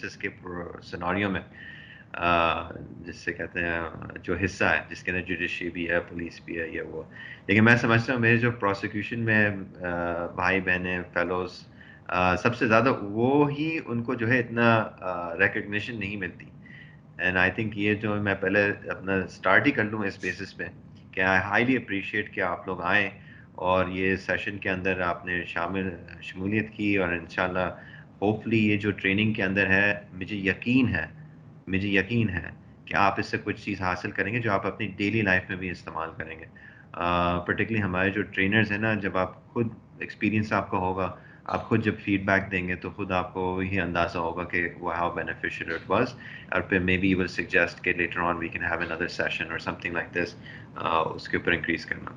Justice के scenario में जिससे कहते हैं जो हिस्सा है जिसके अंदर जुडिशरी भी है, पुलिस भी है, ये वो। लेकिन मैं समझता हूँ मेरे जो प्रोसिक्यूशन में भाई बहनें फेलोज सबसे ज़्यादा वो ही उनको जो है इतना रिकग्निशन नहीं मिलती। एंड आई थिंक ये जो मैं पहले अपना स्टार्ट ही कर लूँ इस बेसिस पे कि आई हाईली अप्रिशिएट कि आप लोग आए और ये सेशन के अंदर आपने शमूलियत की, और इंशाल्लाह होपफुली ये जो ट्रेनिंग के अंदर है मुझे यकीन है कि आप इससे कुछ चीज़ हासिल करेंगे जो आप अपनी डेली लाइफ में भी इस्तेमाल करेंगे। पर्टिकुलरली हमारे जो ट्रेनर्स हैं ना, जब आप खुद एक्सपीरियंस आपका होगा, आप खुद जब फीडबैक देंगे तो खुद आपको ही अंदाज़ा होगा कि वो हाउ बेनिफिशियल इट वाज, और फिर maybe you will suggest कि later on we can have another session और समथिंग लाइक दिस, उसके ऊपर इंक्रीज करना।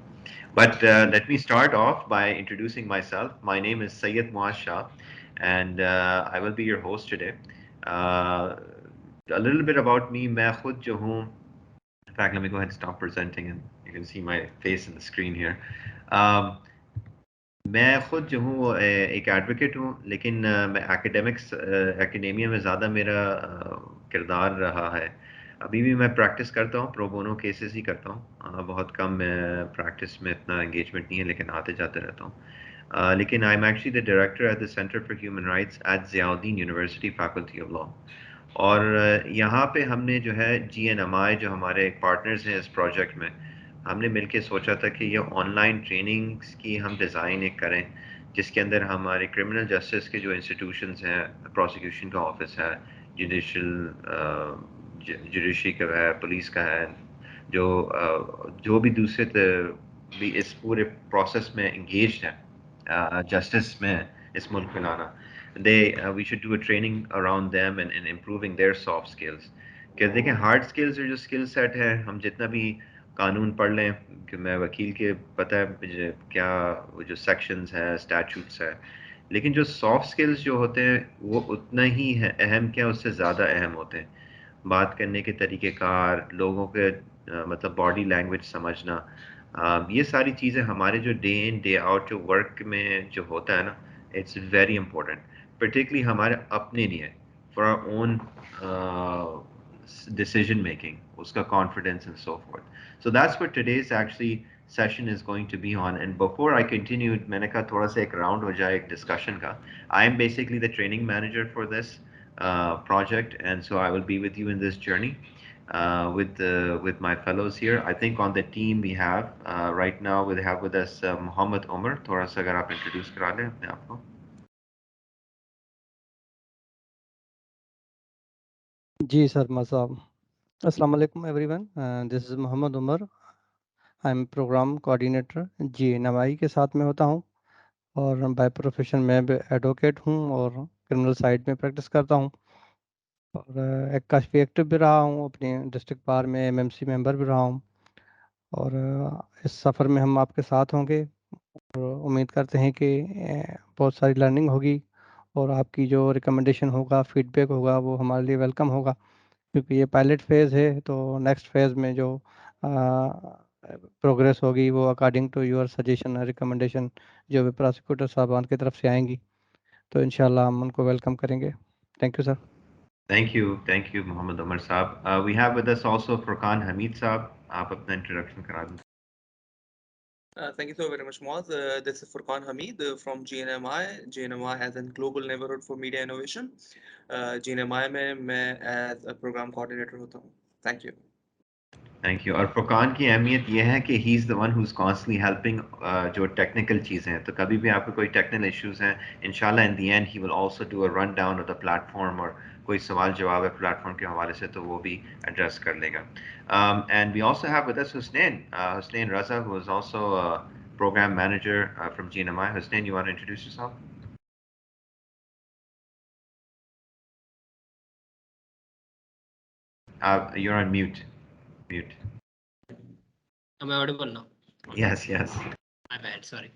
But let me start off by introducing myself. My name is Sayyid Muaz Shah, and I will be your host today. Uh, a little bit about me. मैं खुद जो हूँ, in fact, let me go ahead and stop presenting, and you can see my face in the screen here. Um, मैं खुद जो हूँ वो एक एडवोकेट हूँ, लेकिन मैं एकेडेमिया में ज़्यादा मेरा किरदार रहा है। अभी भी मैं प्रैक्टिस करता हूँ, प्रो बोनो केसेस ही करता हूँ। बहुत कम प्रैक्टिस में इतना एंगेजमेंट नहीं है, लेकिन आते जाते रहता हूँ। लेकिन I am actually the director at the centre for human rights at Ziauddin university faculty of law. और यहाँ पे हमने जो है GNMI जो हमारे एक पार्टनर्स हैं इस प्रोजेक्ट में, हमने मिलके सोचा था कि ये ऑनलाइन ट्रेनिंग्स की हम डिज़ाइन एक करें जिसके अंदर हमारे क्रिमिनल जस्टिस के जो इंस्टीट्यूशंस हैं, प्रोसिक्यूशन का ऑफिस है, जुडिशरी का है, पुलिस का है, जो भी दूसरे भी इस पूरे प्रोसेस में इंगेज्ड है जस्टिस में इस मुल्क में लाना, we should do a training around them and improving their soft skills। क्या देखें, हार्ड स्किल्स और जो स्किल सेट है, हम जितना भी कानून पढ़ लें, कि मैं वकील के पता है मुझे क्या वो जो सेक्शंस है, स्टैट्यूट्स है, लेकिन जो सॉफ्ट स्किल्स जो होते हैं वो उतना ही है अहम, क्या उससे ज़्यादा अहम होते हैं। बात करने के तरीक़ेकार, लोगों के मतलब बॉडी लैंग्वेज समझना, ये सारी चीज़ें हमारे जो डे इन डे आउट जो वर्क में जो होता है ना, इट्स वेरी इंपॉर्टेंट, particularly हमारे अपने लिए, for our own decision making, उसका confidence and so forth. So that's what today's actually session is going to be on. And before I continue, मैंने कहा थोड़ा सा एक round हो जाए एक discussion का। I am basically the training manager for this project, and so I will be with you in this journey. With my fellows here, I think on the team we have right now we have with us Mohammed Omar. थोड़ा सा अगर आप introduce करा लें अपने आप को। जी सर मसाब। अस्सलाम वालेकुम everyone, this is Mohammad Umar. I am programme coordinator GNMI के साथ में होता हूँ, और बाय प्रोफेशन मैं भी एडवोकेट हूँ और क्रिमिनल साइड में प्रैक्टिस करता हूँ, और एक काफ़ी एक्टिव भी रहा हूँ, अपनी डिस्ट्रिक्ट बार में MMC मेंबर भी रहा हूँ। और इस सफ़र में हम आपके साथ होंगे, और उम्मीद करते हैं कि बहुत सारी लर्निंग होगी, और आपकी जो रिकमेंडेशन होगा, फीडबैक होगा, वो हमारे लिए वेलकम होगा। क्योंकि ये पायलट फेज़ है, तो नेक्स्ट फेज़ में जो प्रोग्रेस होगी वो अकॉर्डिंग टू योर सजेशन और रिकमेंडेशन जो भी प्रोसिक्यूटर साहबान की तरफ से आएंगी, तो इंशाल्लाह हम उनको वेलकम करेंगे। Thank you sir. Thank you, Mohammed Umar Saab. We have with us also Furqan Hamid Saab. आप अपना इंट्रोडक्शन करा दें। Thank you so very much, Moaz. This is Furqan Hamid from GNMI. GNMI as a global neighborhood for media innovation. GNMI में मैं as a program coordinator होता हूँ. Thank you. Thank you. और फुरकान की अहमियत यह है कि he is the one who is constantly helping जो टेक्निकल चीज़ें हैं, तो कभी भी आपको कोई टेक्निकल इश्यूज हैं, इंशाल्लाह in the and he will also do a run down of the platform, और कोई सवाल जवाब है प्लेटफॉर्म के हवाले से तो वो भी एड्रेस कर लेगा। And we also have with us Husnain Raza, who is also a program manager from GNMI. Husnain, you want to introduce yourself? You're on mute. Am I audible now? Yes. My bad, sorry.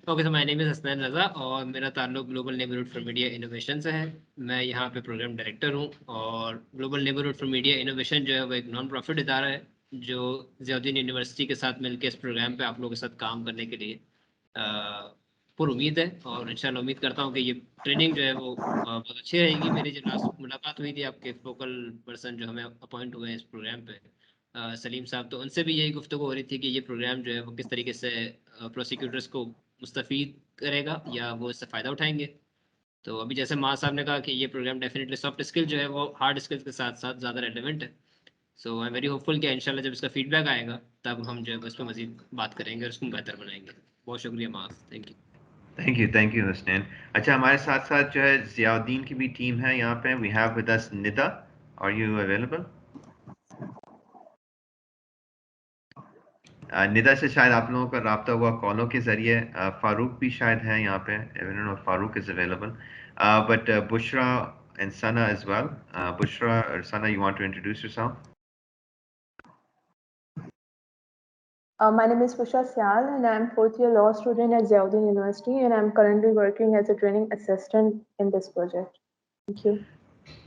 Okay, तो my name is Hasnain रज़ा और मेरा ताल्लुक global neighbourhood for media innovation से है। मैं यहाँ पे programme director हूँ, और global neighbourhood for media innovation जो है वो एक नॉन प्रॉफिट इदारा है जो ज़ियाउद्दीन यूनिवर्सिटी के साथ मिलकर इस प्रोग्राम पे आप लोगों के साथ काम करने के लिए पुर उम्मीद है और इंशाल्लाह उम्मीद करता हूँ कि ये ट्रेनिंग जो है वो बहुत अच्छी रहेगी। मेरी जो लास्ट मुलाकात हुई थी आपके फोकल पर्सन जो हमें अपॉइंट हुए हैं इस प्रोग्राम पे, सलीम साहब, तो उनसे भी यही गुफ्तगू हो रही थी कि ये प्रोग्राम जो है वो किस तरीके से प्रोसिक्यूटर्स को मुस्तफ़ीद करेगा या वो इससे फ़ायदा उठाएंगे। तो अभी जैसे माँ साहब ने कहा कि ये प्रोग्राम डेफिनेटली सॉफ्ट स्किल जो है वो हार्ड स्किल्स के साथ साथ ज़्यादा रेलिवेंट है। सो आई एम वेरी होपफुल कि इंशाल्लाह जब इसका फीडबैक आएगा तब हम जो है इस पर मज़ीद बात करेंगे और इसको बेहतर बनाएंगे। बहुत शुक्रिया माँ, thank you. Thank you Husnain. अच्छा, हमारे साथ साथ जो है ज़ियाउद्दीन की भी टीम है यहाँ पे। We have with us Nida, are you available? Nida से शायद आप लोगों का राब्ता हुआ कॉलों के जरिए। फारूक भी शायद है यहाँ पे, Farooq is available, but Bushra and Sana as well. Bushra और Sana, you want to introduce yourself? My name is Pushpa Syal and I am fourth year law student at Ziauddin University and I am currently working as a training assistant in this project. Thank you.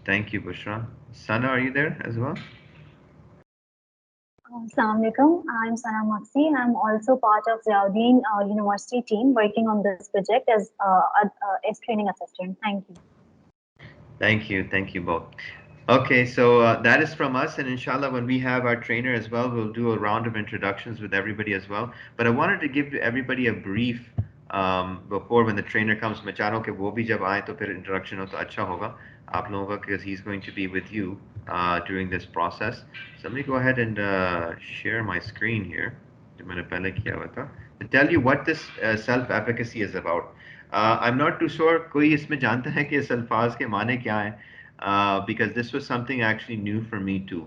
Thank you, Bushra. Sana, are you there as well? Assalamualaikum. I'm Sana Maksi. I'm also part of Ziauddin University team working on this project as training assistant. Thank you. Thank you both. Okay, so that is from us, and inshallah when we have our trainer as well, we'll do a round of introductions with everybody as well. But I wanted to give everybody a brief before when the trainer comes. मैं चाह रहा हूँ कि वो भी जब आए तो फिर introduction हो तो अच्छा होगा आप लोगों का, because he's going to be with you during this process. So let me go ahead and share my screen here. जो मैंने पहले किया हुआ था, to tell you what this self-efficacy is about. I'm not too sure कोई इसमें जानता है कि इस अल्फाज के माने क्या हैं, because this was something actually new for me too.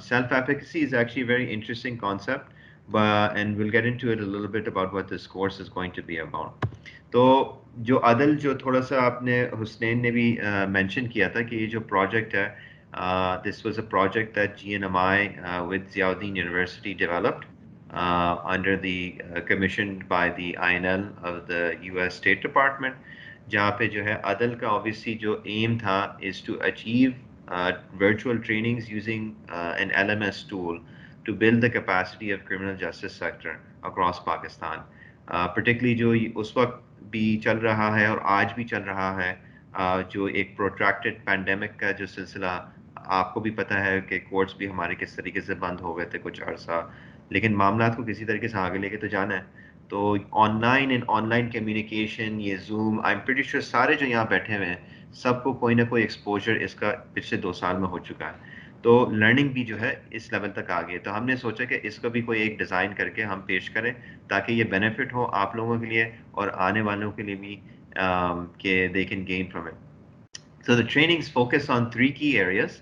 Self-efficacy is actually a very interesting concept, and we'll get into it a little bit about what this course is going to be about. तो जो अदल जो थोड़ा सा आपने हुसनैन ने भी mention किया था कि ये जो प्रोजेक्ट है, this was a project that GNMI with Ziauddin University developed under the commissioned by the INL of the US State Department, जहाँ पे जो है अदल का obviously जो aim था is to achieve virtual trainings using an LMS tool to build the capacity of criminal justice sector across Pakistan. Particularly जो उस वक्त भी चल रहा है और आज भी चल रहा है, जो एक protracted pandemic का जो सिलसिला आपको भी पता है कि कोर्ट्स भी हमारे किस तरीके से बंद हो गए थे कुछ अर्सा, लेकिन मामला को किसी तरीके से आगे लेके तो जाना है। तो ऑनलाइन कम्युनिकेशन, ये zoom, I am pretty sure सारे जो यहाँ बैठे हुए हैं सबको कोई ना कोई एक्सपोजर इसका पिछले 2 साल में हो चुका है। तो लर्निंग भी जो है इस लेवल तक आ गई, तो हमने सोचा कि इसको भी कोई एक डिज़ाइन करके हम पेश करें ताकि ये बेनिफिट हो आप लोगों के लिए और आने वालों के लिए भी कि they can gain from it. So the trainings focus on 3 key areas.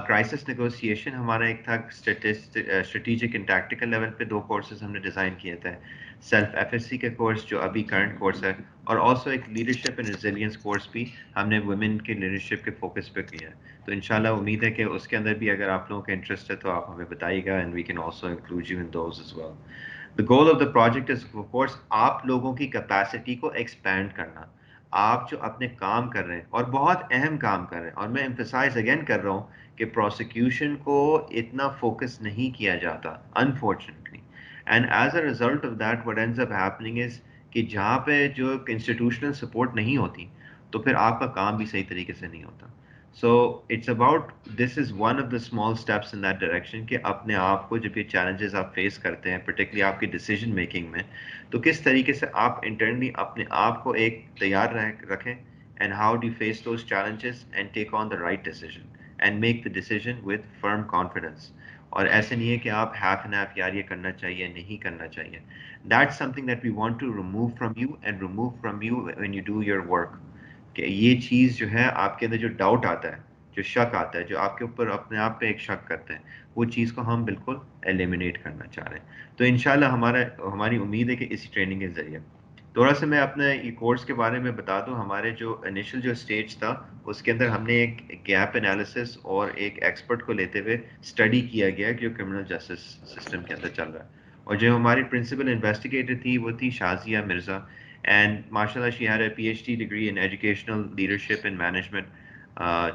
Crisis negotiation हमारा एक था, strategic and tactical level पे 2 courses हमने डिज़ाइन किए थे, self FSC का कोर्स जो अभी करंट कोर्स है, और also एक leadership and resilience कोर्स भी हमने women के leadership के फोकस पे किया है। तो इंशाल्लाह उम्मीद है कि उसके अंदर भी अगर आप लोगों का इंटरेस्ट है तो आप हमें बताइएगा, and we can also include you in those as well. The goal of the project is of course आप लोगों की capacity को expand करना, आप जो अपने काम कर रहे हैं और बहुत अहम काम कर रहे हैं, और मैं एम्फसाइज अगेन कर रहा हूँ कि प्रोसिक्यूशन को इतना फोकस नहीं किया जाता unfortunately, and as a result of that what ends up happening is कि जहाँ पे जो इंस्टीट्यूशनल सपोर्ट नहीं होती तो फिर आपका काम भी सही तरीके से नहीं होता। So it's about, this is one of the small steps in that direction कि अपने आप को जब ये challenges आप face करते हैं, particularly आपकी decision making में, तो किस तरीके से आप internally अपने आप को एक तैयार रखें, and how do you face those challenges and take on the right decision and make the decision with firm confidence. और ऐसे नहीं है कि आप half and half यार ये करना चाहिए नहीं करना चाहिए. That's something that we want to remove from you and remove from you when you do your work. कि ये चीज़ जो है आपके अंदर जो डाउट आता है, जो शक आता है, जो आपके ऊपर अपने आप पे एक शक करते हैं, वो चीज़ को हम बिल्कुल एलिमिनेट करना चाह रहे हैं। तो इंशाल्लाह हमारी उम्मीद है कि इसी ट्रेनिंग के ज़रिए थोड़ा सा मैं अपने ये कोर्स के बारे में बता दूं। हमारे जो इनिशियल जो स्टेज था उसके अंदर हमने एक गैप एनालिसिस और एक एक्सपर्ट को लेते हुए स्टडी किया गया जो क्रिमिनल जस्टिस सिस्टम के अंदर चल रहा है, और जो हमारी प्रिंसिपल इन्वेस्टिगेटर थी वो थी Shazia Mirza, and mashallah she had a PhD degree in educational leadership and management,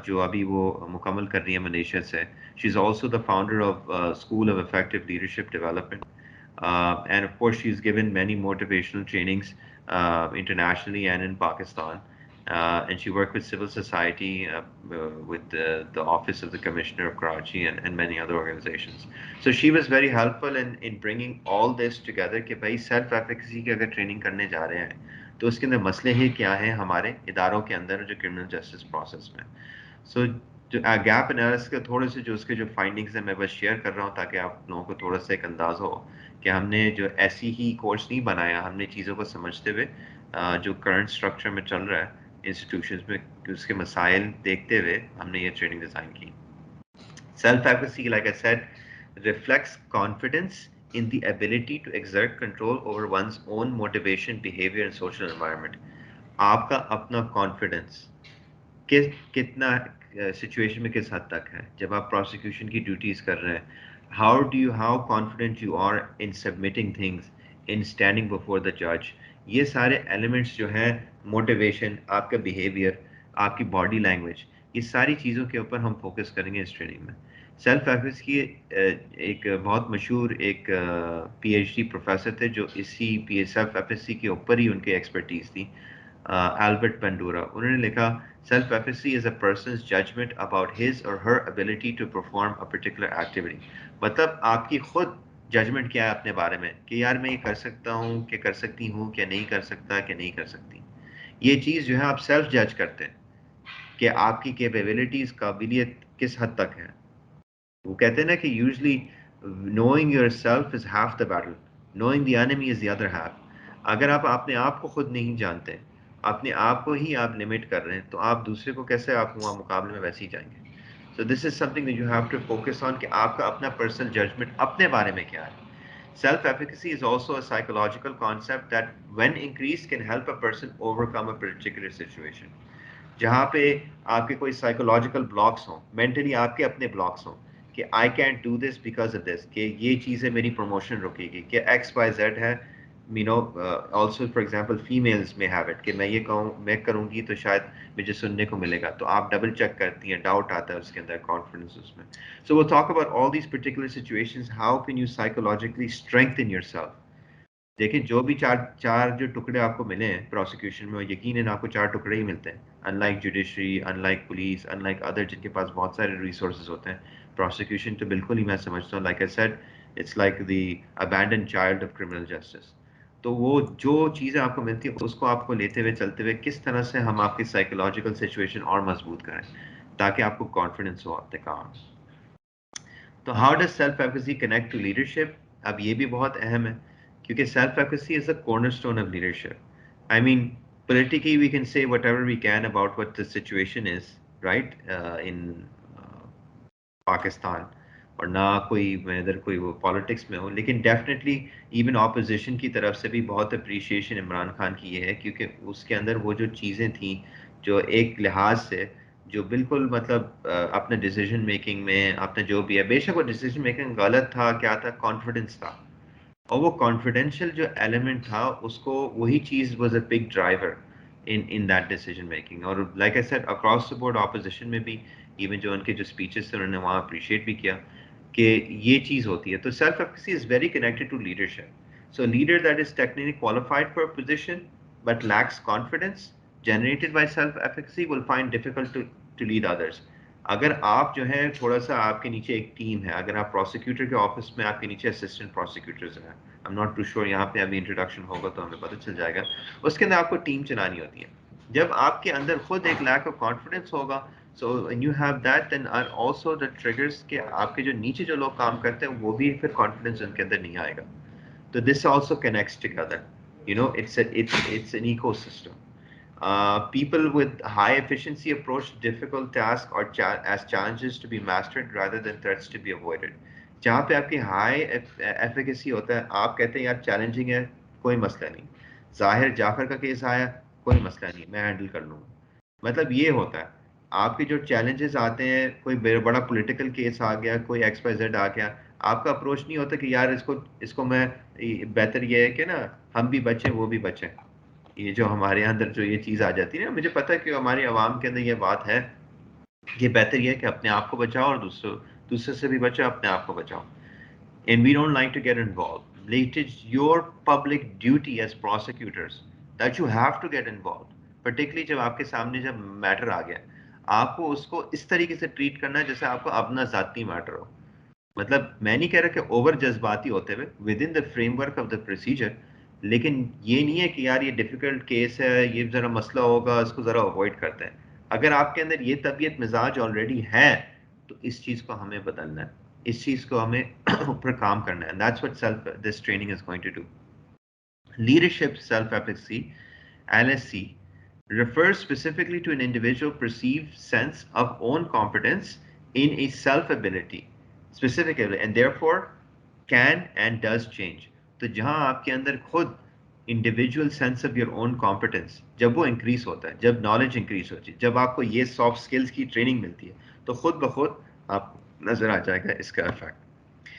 जो अभी वो मुकम्मल कर रही है मलेशिया से। She's also the founder of School of Effective Leadership Development, and of course she's given many motivational trainings internationally and in Pakistan. And she worked with civil society, with the Office of the Commissioner of Karachi and many other organizations. So she was very helpful in bringing all this together कि भाई self efficacy की अगर training करने जा रहे हैं तो उसके अंदर मसले ही क्या हैं हमारे इदारों के अंदर जो क्रिमिनल जस्टिस प्रोसेस में. सो जो गैप एनालिसिस के थोड़े से जो उसके जो फाइंडिंग्स हैं मैं बस शेयर कर रहा हूँ ताकि आप लोगों को थोड़ा सा एक अंदाज़ हो कि हमने जो ऐसी ही कोर्स नहीं बनाया, हमने चीज़ों को समझते हुए जो करंट स्ट्रक्चर में चल रहा है इंस्टीट्यूशंस में उसके मसाइल देखते हुए हमने ये ट्रेनिंग डिज़ाइन की. Self efficacy, like I said, reflects confidence in the ability to exert control over one's own motivation, behavior and social environment. आपका अपना कॉन्फिडेंस कितना सिचुएशन में किस हद तक है जब आप प्रोसिक्यूशन की ड्यूटीज कर रहे हैं. How confident you are in submitting things, in standing before the जज. ये सारे एलिमेंट्स जो है, मोटिवेशन, आपका बिहेवियर, आपकी बॉडी लैंग्वेज, ये सारी चीज़ों के ऊपर हम फोकस करेंगे इस ट्रेनिंग में. सेल्फ एफिकेसी की एक बहुत मशहूर एक PhD प्रोफेसर थे जो इसी सेल्फ एफिकेसी के ऊपर ही उनकी एक्सपर्टीज थी, Albert Bandura. उन्होंने लिखा, self efficacy is a person's judgment about his or her ability to perform a particular activity. मतलब आपकी खुद जजमेंट क्या है अपने बारे में कि यार मैं ये कर सकता हूँ, कि कर सकती हूँ, कि नहीं कर सकता, कि नहीं कर सकती. ये चीज़ जो है आप सेल्फ जज करते हैं कि आपकी कैपेबिलिटीज, काबिलियत किस हद तक है. वो कहते हैं ना कि usually knowing your self is half the battle, knowing the enemy is the other half. अगर आप अपने आप को खुद नहीं जानते, अपने आप को ही आप लिमिट कर रहे हैं, तो आप दूसरे को कैसे आप वहाँ मुकाबले में वैसे ही जाएंगे. So this is something that you have to focus on कि आपका अपना पर्सनल जजमेंट अपने बारे में क्या है. Self efficacy is also a psychological concept that, when increased, can help a person overcome a particular situation. जहाँ पे आपके कोई साइकोलॉजिकल ब्लॉक्स हों, मेंटली आपके अपने ब्लॉक्स हों कि I can't do this because of this, कि ये चीज़ें मेरी प्रमोशन रुकेगी, कि XYZ है, you know. Also for example females में हैव इट कि मैं ये कहूँ, मैं करूँगी तो शायद मुझे सुनने को मिलेगा, तो आप डबल चेक करती हैं, डाउट आता है उसके अंदर, कॉन्फिडेंस उसमें. सो वो talk about all these particular situations, how can you psychologically strengthen yourself. देखिए जो भी चार जो टुकड़े आपको मिले हैं प्रोसिक्यूशन में, यकीनन आपको 4 टुकड़े ही मिलते हैं. Unlike judiciary, unlike police, unlike other जिनके पास बहुत सारे रिसोर्सेज होते हैं, प्रोसिक्यूशन तो बिल्कुल ही मैं समझता हूँ, like I said, it's like the abandon child of criminal justice. तो वो जो चीज़ें आपको मिलती है उसको आपको लेते हुए चलते हुए किस तरह से हम आपकी साइकोलॉजिकल सिचुएशन और मजबूत करें ताकि आपको कॉन्फिडेंस हो अपने काम. तो how does self efficacy connect to leadership? अब ये भी बहुत अहम है क्योंकि self efficacy is a cornerstone of leadership. I mean, politically we can say whatever we can about what the situation is, right, in Pakistan, और ना कोई इधर कोई वो पॉलिटिक्स में हो, लेकिन डेफिनेटली इवन ऑपोजिशन की तरफ से भी बहुत अप्रिशिएशन इमरान खान की ये है क्योंकि उसके अंदर वो जो चीज़ें थी जो एक लिहाज से जो बिल्कुल मतलब अपने डिसीजन मेकिंग में अपना जो भी है, बेशक वो डिसीजन मेकिंग गलत था, क्या था, कॉन्फिडेंस था, और वो कॉन्फिडेंशियल जो एलिमेंट था उसको वही चीज़ was a big driver in that decision making. और like I said across the board opposition में भी इवन जो उनके जो स्पीचेस थे उन्होंने वहाँ अप्रिशिएट भी किया कि ये चीज़ होती है. तो self efficacy is very connected to leadership. So leader that is technically qualified for a position but lacks confidence generated by self efficacy will find difficult to lead others. अगर आप जो है थोड़ा सा आपके नीचे एक टीम है, अगर आप प्रोसिक्यूटर के ऑफिस में आपके नीचे असिस्टेंट प्रोसिक्यूटर्स हैं, I am not too sure, यहाँ पे अभी इंट्रोडक्शन होगा तो हमें पता चल जाएगा, उसके अंदर आपको टीम चलानी होती है. जब आपके अंदर खुद एक लैक ऑफ कॉन्फिडेंस होगा, so when you have that then are also the triggers के आपके जो नीचे जो लोग काम करते हैं वो भी फिर कॉन्फिडेंस उनके अंदर नहीं आएगा. तो this also connects together, you know, it's an ecosystem. People with high efficiency approach difficult tasks or as challenges to be mastered rather than threats to be avoided. जहाँ पे आपकी हाई एफिकेसी होता है, आप कहते हैं यार चैलेंजिंग है, कोई मसला नहीं, जाहिर जाफर का केस आया, कोई मसला नहीं, मैं हैंडल कर लूँगा. मतलब ये होता है आपके जो चैलेंजेस आते हैं, कोई बड़ा पॉलिटिकल केस आ गया, कोई XYZ आ गया, आपका अप्रोच नहीं होता कि यार इसको मैं, बेहतर ये है कि ना हम भी बचें वो भी बचें. ये जो हमारे अंदर जो ये चीज़ आ जाती है ना, मुझे पता है कि हमारी आवाम के अंदर ये बात है कि बेहतर ये है कि अपने आप को बचाओ और दूसरे से भी बचाओ, अपने आप को बचाओ. And we don't like to get involved. It is your public duty as prosecutors that you have to get involve, particularly जब आपके सामने जब मैटर आ गया, आपको उसको इस तरीके से ट्रीट करना है जैसे आपको अपना ज़ाती मैटर हो। मतलब मैं नहीं कह रहा कि ओवर जज्बाती होते हुए, with in the framework of the procedure, लेकिन ये नहीं है कि यार ये डिफिकल्ट केस है, ये ज़रा मसला होगा, इसको ज़रा अवॉइड करते हैं। अगर आपके अंदर ये तबीयत मिजाज ऑलरेडी है तो इस चीज़ को हमें बदलना है, इस चीज़ को हमें ऊपर काम करना है। That's what self this training is going to do. Leadership self-efficacy, LSC, refers specifically to an individual perceived sense of own competence in a self-ability, specifically, and therefore can and does change. तो जहां आपके अंदर खुद individual sense of your own competence जब वो increase होता है, जब नॉलेज इंक्रीज होती है, जब आपको ये सॉफ्ट स्किल्स की ट्रेनिंग मिलती है, तो खुद ब खुद आपको नजर आ जाएगा इसका इफेक्ट।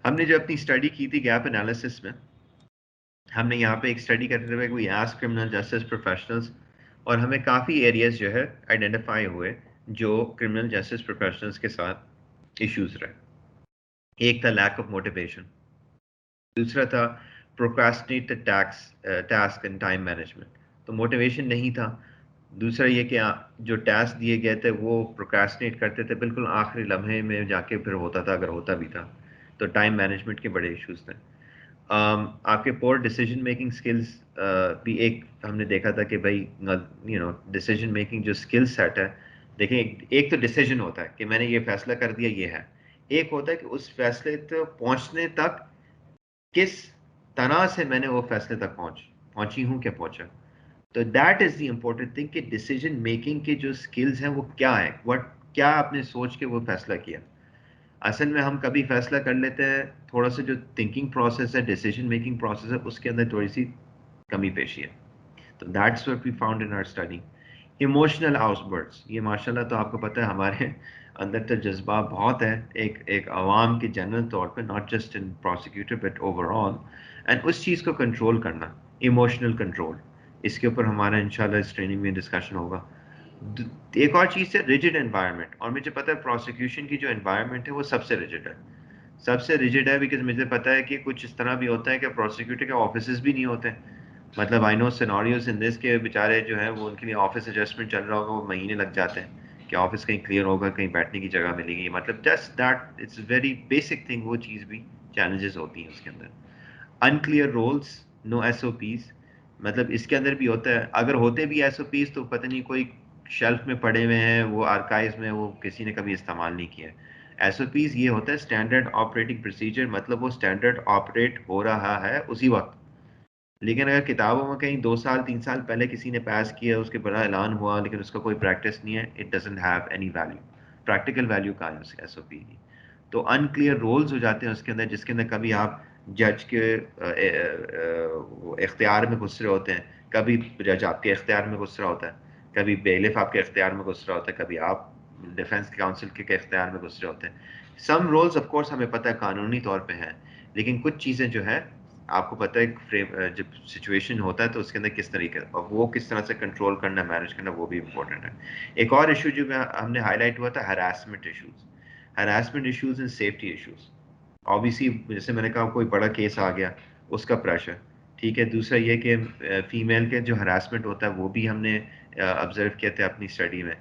हमने जो अपनी स्टडी की थी गैप एनालिसिस में, हमने यहाँ पे एक स्टडी करते हुए we asked criminal justice professionals, और हमें काफ़ी एरियाज जो है आइडेंटिफाई हुए जो क्रिमिनल जस्टिस प्रोफेशनल्स के साथ इश्यूज रहे। एक था लैक ऑफ मोटिवेशन, दूसरा था procrastinate task and time management, तो मोटिवेशन नहीं था। दूसरा ये कि जो टास्क दिए गए थे वो प्रोक्रास्टिनेट करते थे, बिल्कुल आखिरी लम्हे में जाके फिर होता था, अगर होता भी था। तो टाइम मैनेजमेंट के बड़े इश्यूज थे। आपके पोर डिसीजन मेकिंग स्किल्स भी एक हमने देखा था कि भाई डिसीजन मेकिंग जो स्किल सेट है, देखें एक तो डिसीजन होता है कि मैंने ये फैसला कर दिया ये है, एक होता है कि उस फैसले तक पहुंचने तक किस तरह से मैंने वो फैसले तक पहुंची हूँ, क्या पहुंचा। तो that is the important thing कि डिसीजन मेकिंग के जो स्किल्स हैं वो क्या है, क्या आपने सोच के वो फैसला किया। असल में हम कभी फैसला कर लेते हैं, थोड़ा सा जो थिंकिंग प्रोसेस है, डिसीजन मेकिंग प्रोसेस है, उसके अंदर थोड़ी सी कमी पेशी है। तो that's what we found in our study. Emotional outbursts, ये माशाल्लाह तो आपको पता है हमारे अंदर तो जज्बा बहुत है, एक आवाम के जनरल तौर पे, not just in prosecutor but overall, and उस चीज़ को कंट्रोल करना, इमोशनल कंट्रोल, इसके ऊपर हमारा इंशाल्लाह इस ट्रेनिंग में डिस्कशन होगा। एक और चीज़ है रिजिड एनवायरनमेंट, और मुझे पता है प्रोसिक्यूशन की जो एनवायरनमेंट है वो सबसे रिजिड है, सबसे रिजिड है, बिकॉज मुझे पता है कि कुछ इस तरह भी होता है कि प्रोसिक्यूटर के ऑफिस भी नहीं होते। मतलब I know scenarios in this के बेचारे जो है वो उनके लिए ऑफिस एडजस्टमेंट चल रहा होगा, वो महीने लग जाते हैं कि ऑफिस कहीं क्लियर होगा, कहीं बैठने की जगह मिलेगी, मतलब just that it's very basic thing, वो चीज़ भी चैलेंजेस होती हैं उसके अंदर। अनक्लियर रोल्स, नो SOPs, मतलब इसके अंदर भी होता है, अगर होते भी SOPs तो पता नहीं कोई शेल्फ में पड़े हुए हैं, वो आर्काइव्स में, वो किसी ने कभी इस्तेमाल नहीं किया। SOPs ये होता है स्टैंडर्ड ऑपरेटिंग प्रोसीजर, मतलब वो स्टैंडर्ड ऑपरेट हो रहा है उसी वक्त। लेकिन अगर किताबों में कहीं 2 साल 3 साल पहले किसी ने पास किया, उसके बड़ा ऐलान हुआ, लेकिन उसका कोई प्रैक्टिस नहीं है, it doesn't have any value. Practical value कहाँ है उस SOP की। तो अनक्लियर रोल्स हो जाते हैं उसके अंदर, जिसके अंदर कभी आप जज के इख्तियार में घुस रहे होते हैं, कभी जज आपके इख्तियार में घुस रहा होता है, कभी बेलिफ आपके इख्तियार में घुस रहा होता है, कभी आप डिफेंस काउंसिल के इख्तियार में घुस रहे होते हैं। सम रोल्स ऑफ कोर्स हमें पता है कानूनी तौर पे हैं, लेकिन कुछ चीज़ें जो है आपको पता है फ्रेम, जब सिचुएशन होता है तो उसके अंदर किस तरीके और वो किस तरह से कंट्रोल करना, मैनेज करना, वो भी इम्पोर्टेंट है। एक और इशू जो हमने हाईलाइट हुआ था, harassment issues, harassment issues and safety issues. Obviously जैसे मैंने कहा कोई बड़ा केस आ गया, उसका प्रेशर, ठीक है। दूसरा ये कि फीमेल के जो हरासमेंट होता है वो भी हमने ऑब्जर्व किए थे अपनी स्टडी में,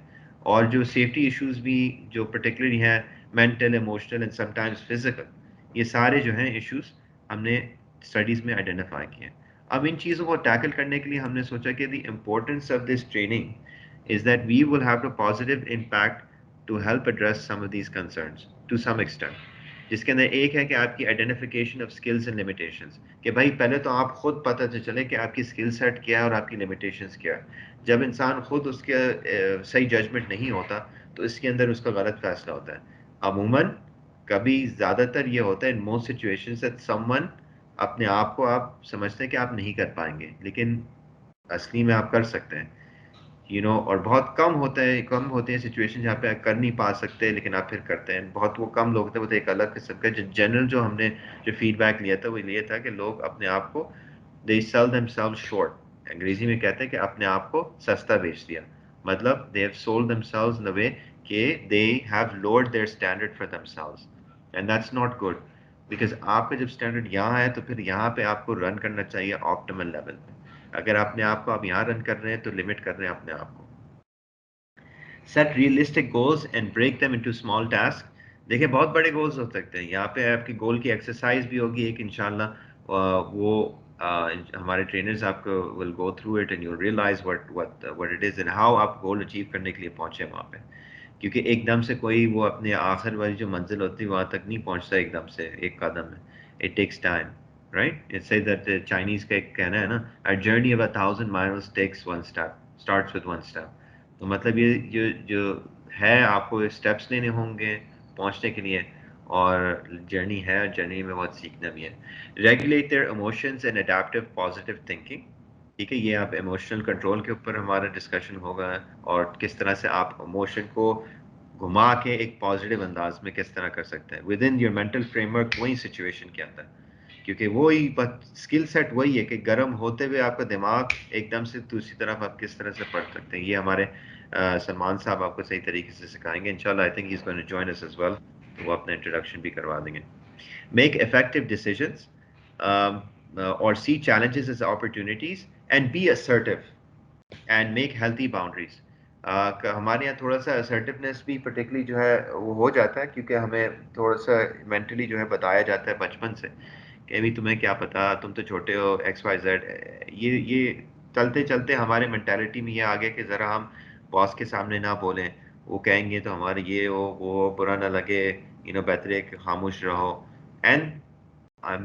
और जो सेफ्टी इश्यूज भी जो पर्टिकुलरली हैं, mental, emotional and sometimes physical, ये सारे जो हैं इश्यूज हमने स्टडीज़ में आइडेंटिफाई किए। अब इन चीज़ों को टैकल करने के लिए हमने सोचा कि the importance of this training is that we will have a positive impact to help address some of these concerns to some extent, जिसके अंदर एक है कि आपकी identification of skills and limitations, कि भाई पहले तो आप खुद पता चले कि आपकी स्किल सेट क्या है और आपकी लिमिटेशंस क्या है। जब इंसान खुद उसके सही जजमेंट नहीं होता तो इसके अंदर उसका गलत फैसला होता है। अमूमन कभी ज़्यादातर ये होता है in most situations that someone अपने आप को आप समझते हैं कि आप नहीं कर पाएंगे, लेकिन असली में आप कर सकते हैं, और बहुत कम होते हैं सिचुएशन जहाँ पे आप कर नहीं पा सकते लेकिन आप फिर करते हैं। बहुत वो कम लोग थे, वो तो एक अलग किस्म का जो जनरल जो हमने जो फीडबैक लिया था वो ये था कि लोग अपने आप को दे सेल देमसेल्व्स शॉर्ट, अंग्रेजी में कहते हैं कि अपने आप को सस्ता बेच दिया, मतलब they have sold themselves in a way कि they have lowered their standard for themselves, and that's not good, because आपका जब स्टैंडर्ड यहाँ है तो फिर यहाँ पे आपको रन करना चाहिए ऑप्टिमल लेवल पे। अगर अपने आप को आप यहाँ रन कर रहे हैं तो लिमिट कर रहे हैं अपने आप को। Set realistic goals and break them into small task. देखिए बहुत बड़े गोल्स हो सकते हैं, यहाँ पे आपकी गोल की एक्सरसाइज भी होगी एक इंशाल्लाह, वो हमारे ट्रेनर्स आपको will go through it and you realise what it is and how आप गोल अचीव करने के लिए पहुंचे वहाँ पे। क्योंकि एकदम से कोई वो अपने आखिर वाली जो मंजिल होती है वहाँ तक नहीं पहुँचता एकदम से एक कदम में, it takes time, right? It says that, Chinese का एक कहना है ना, a journey of 1,000 miles takes one step, starts with one step. तो मतलब ये जो है, आपको स्टेप्स लेने होंगे पहुँचने के लिए, और जर्नी है, जर्नी में बहुत सीखना भी है। Regulate their emotions and adaptive positive thinking. ठीक है, ये आप इमोशनल कंट्रोल के ऊपर हमारा डिस्कशन होगा, और किस तरह से आप इमोशन को घुमा के एक पॉजिटिव अंदाज में किस तरह कर सकते हैं with in your mental framework, वही सिचुएशन के अंदर। क्योंकि वही स्किल सेट वही है कि गर्म होते हुए आपका दिमाग एकदम से दूसरी तरफ आप किस तरह से पढ़ सकते हैं। ये हमारे सलमान साहब आपको सही तरीके से सिखाएंगे इंशाल्लाह। I think he is going to join us as well, तो वो अपना इंट्रोडक्शन भी करवा देंगे। मेक इफेक्टिव डिसीजंस और see challenges as opportunities and be assertive and make healthy boundaries. हमारे यहाँ थोड़ा सा असर्टिवनेस भी पर्टिकुलरली जो है वो हो जाता है, क्योंकि हमें थोड़ा सा मेंटली जो है बताया जाता है बचपन से कि अभी तुम्हें क्या पता, तुम तो छोटे हो, एक्स वाई जेड। ये चलते चलते हमारे मेंटालिटी में ये आ गया कि ज़रा हम बॉस के सामने ना बोलें, वो कहेंगे तो हमारे ये हो वो बुरा ना लगे, बेहतर है कि खामोश रहो। एंड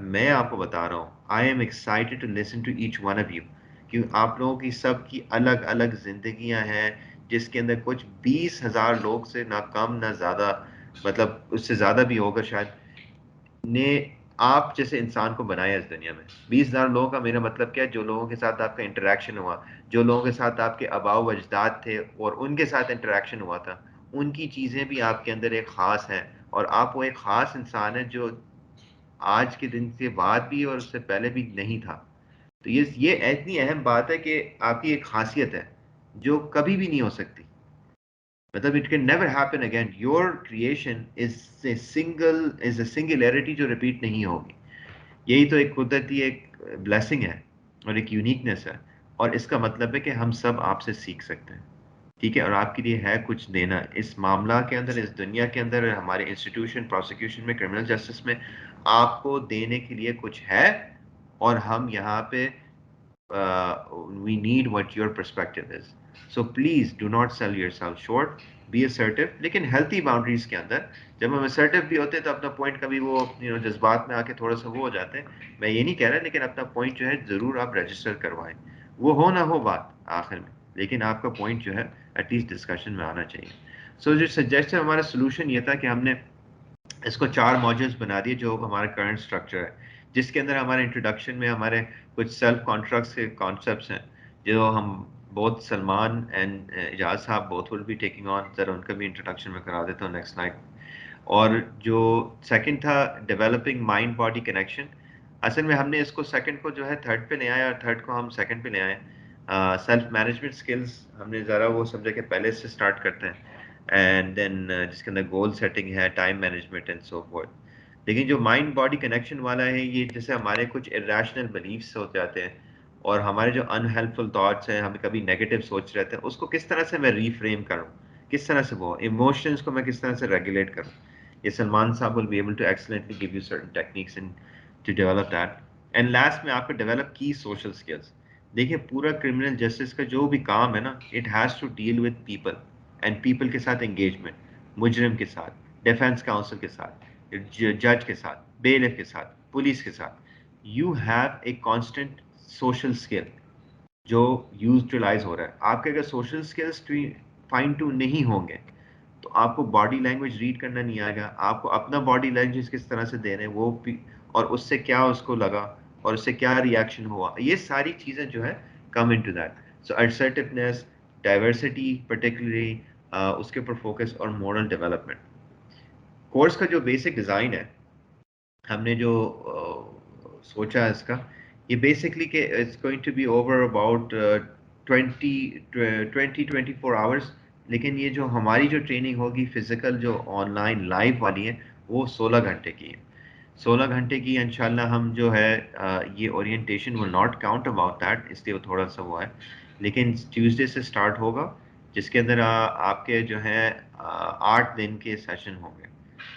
मैं आपको बता रहा हूँ, I am excited to listen to each one of you, क्योंकि आप लोगों की सबकी अलग अलग जिंदगियां हैं, जिसके अंदर कुछ 20,000 लोग से ना कम ना ज़्यादा, मतलब उससे ज़्यादा भी होगा शायद, ने आप जैसे इंसान को बनाया इस दुनिया में। 20,000 लोगों का मेरा मतलब क्या है, जो लोगों के साथ आपका इंटरेक्शन हुआ, जो लोगों के साथ आपके आबाओ व अजदाद थे और उनके साथ इंटरेक्शन हुआ था, उनकी चीज़ें भी आपके अंदर एक ख़ास हैं, और आप वो एक ख़ास इंसान है जो आज के दिन के बाद भी और उससे पहले भी नहीं था। तो ये इतनी अहम बात है कि आपकी एक खासियत है जो कभी भी नहीं हो सकती, मतलब it can never happen again. Your creation is a singularity जो रिपीट नहीं होगी। यही तो एक कुदरती एक ब्लेसिंग है और एक यूनिकनेस है, और इसका मतलब है कि हम सब आपसे सीख सकते हैं। ठीक है, और आपके लिए है कुछ देना इस मामला के अंदर, इस दुनिया के अंदर, हमारे इंस्टीट्यूशन, प्रोसिक्यूशन में, क्रिमिनल जस्टिस में आपको देने के लिए कुछ है, और हम यहाँ पे we need what your perspective is. So please do not sell yourself short. Be assertive, लेकिन healthy boundaries के अंदर। जब हम assertive भी होते हैं तो अपना point कभी वो जज्बात में आके थोड़ा सा वो हो जाते हैं, मैं ये नहीं कह रहा, लेकिन अपना point जो है ज़रूर आप रजिस्टर करवाएं। वो हो ना हो बात आखिर में, लेकिन आपका point जो है एटलीस्ट डिस्कशन में आना चाहिए। सो जो सजेशन, हमारा सोल्यूशन ये था कि हमने इसको 4 मॉड्यूल्स बना दिए, जो हमारा करंट स्ट्रक्चर है, जिसके अंदर हमारे इंट्रोडक्शन में हमारे कुछ सेल्फ कॉन्ट्रैक्ट्स के कॉन्सेप्ट्स हैं, जो हम बोथ सलमान एंड इजाज साहब both will be taking on. ज़रा उनका भी इंट्रोडक्शन में करा देता हूँ नेक्स्ट स्लाइड। और जो सेकंड था डेवलपिंग माइंड बॉडी कनेक्शन, असल में हमने इसको सेकंड को जो है थर्ड पे ले आए और थर्ड को हम सेकंड पे ले आए। सेल्फ मैनेजमेंट स्किल्स हमने ज़रा वो समझा कि पहले से स्टार्ट करते हैं, एंड देन जिसके अंदर गोल सेटिंग है, time management and so fourth. लेकिन जो माइंड बॉडी कनेक्शन वाला है, ये जैसे हमारे कुछ इरेशनल बिलीफ्स हो जाते हैं, और हमारे जो अनहेल्पफुल थॉट्स हैं, हम कभी नेगेटिव सोच रहे हैं, उसको किस तरह से मैं रीफ्रेम करूँ, किस तरह से वो इमोशंस को मैं किस तरह से रेगुलेट करूँ। ये सलमान साहब will be able to excellently give you certain techniques in to develop that. And last में आपको डेवलप की सोशल स्किल्स। देखिए पूरा क्रिमिनल जस्टिस का जो भी काम है ना, it has to deal with people, and people के साथ एंगेजमेंट, मुजरिम के साथ, डिफेंस काउंसिल के साथ, जज के साथ, बेलिफ के साथ, पुलिस के साथ। You have a constant social skill जो यूटिलाइज हो रहा है। आपके अगर सोशल स्किल्स फाइन टू नहीं होंगे तो आपको बॉडी लैंग्वेज रीड करना नहीं आएगा, आपको अपना बॉडी लैंग्वेज किस तरह से दे रहे हैं वो भी, और उससे क्या उसको लगा और उससे क्या रिएक्शन हुआ, ये सारी चीज़ें जो है come into that. So assertiveness, diversity particularly, उसके ऊपर फोकस, और मॉरल डेवलपमेंट। कोर्स का जो बेसिक डिज़ाइन है, हमने जो सोचा है इसका, ये बेसिकली कि it's going to be over about 24 hours. लेकिन ये जो हमारी जो ट्रेनिंग होगी फिजिकल, जो ऑनलाइन लाइव वाली है, वो 16 घंटे की है। 16 घंटे की इंशाल्लाह हम जो है ये orientation will not count about that, इसलिए वो थोड़ा सा वो है, लेकिन ट्यूसडे से स्टार्ट होगा जिसके अंदर आपके जो है 8 दिन के सेशन होंगे,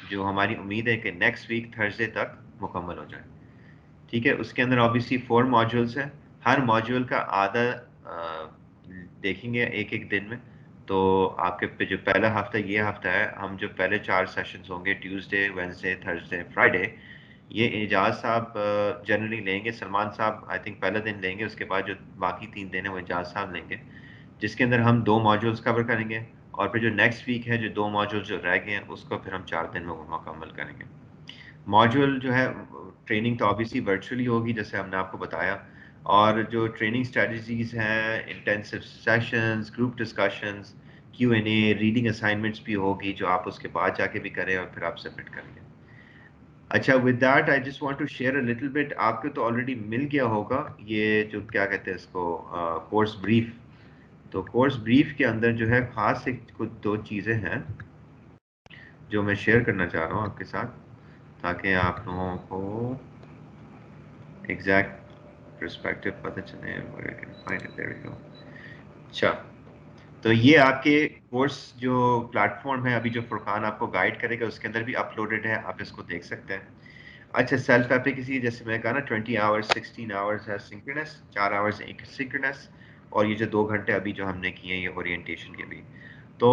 जो हमारी उम्मीद है कि नेक्स्ट वीक थर्सडे तक मुकम्मल हो जाए। ठीक है, उसके अंदर ऑब्वियसली 4 मॉड्यूल्स हैं, हर मॉड्यूल का आधा देखेंगे एक एक दिन में। तो आपके पे जो पहला हफ्ता ये हफ्ता है, हम जो पहले 4 सेशंस होंगे ट्यूसडे, वेडनेसडे, थर्सडे, फ्राइडे, ये एजाज साहब जनरली लेंगे, सलमान साहब आई थिंक पहला दिन लेंगे, उसके बाद जो बाकी 3 दिन है वो एजाज साहब लेंगे, जिसके अंदर हम 2 मॉड्यूल्स कवर करेंगे, और फिर जो नेक्स्ट वीक है जो 2 मॉड्यूल्स जो रह गए हैं उसको फिर हम 4 दिन में मुकम्मल करेंगे। मॉड्यूल जो है ट्रेनिंग तो ऑब्वियसली वर्चुअली होगी जैसे हमने आपको बताया, और जो ट्रेनिंग स्ट्रेटजीज हैं, intensive sessions, group discussions, Q&A, reading assignments भी होगी जो आप उसके बाद जाके भी करें और फिर आप सबमिट करेंगे। अच्छा, with that I just want to share a little bit, आपको तो ऑलरेडी मिल गया होगा ये जो क्या कहते हैं इसको कोर्स ब्रीफ। तो कोर्स ब्रीफ के अंदर जो है खास एक कुछ 2 चीज़ें हैं जो मैं शेयर करना चाह रहा हूँ आपके साथ, ताकि आप लोगों को एग्जैक्ट पर्सपेक्टिव पता चले। अच्छा, तो ये आपके कोर्स जो प्लेटफॉर्म है अभी जो फुरकान आपको गाइड करेगा उसके अंदर भी अपलोडेड है, आप इसको देख सकते हैं। अच्छा, सेल्फ एप्लीकेसी जैसे मैंने कहा ना 20 आवर्स 16 आवर्स है सिंक्रोनस, 4 आवर्स एक सिंक्रोनस, और ये जो 2 घंटे अभी जो हमने किए हैं ये ओरिएंटेशन के भी। तो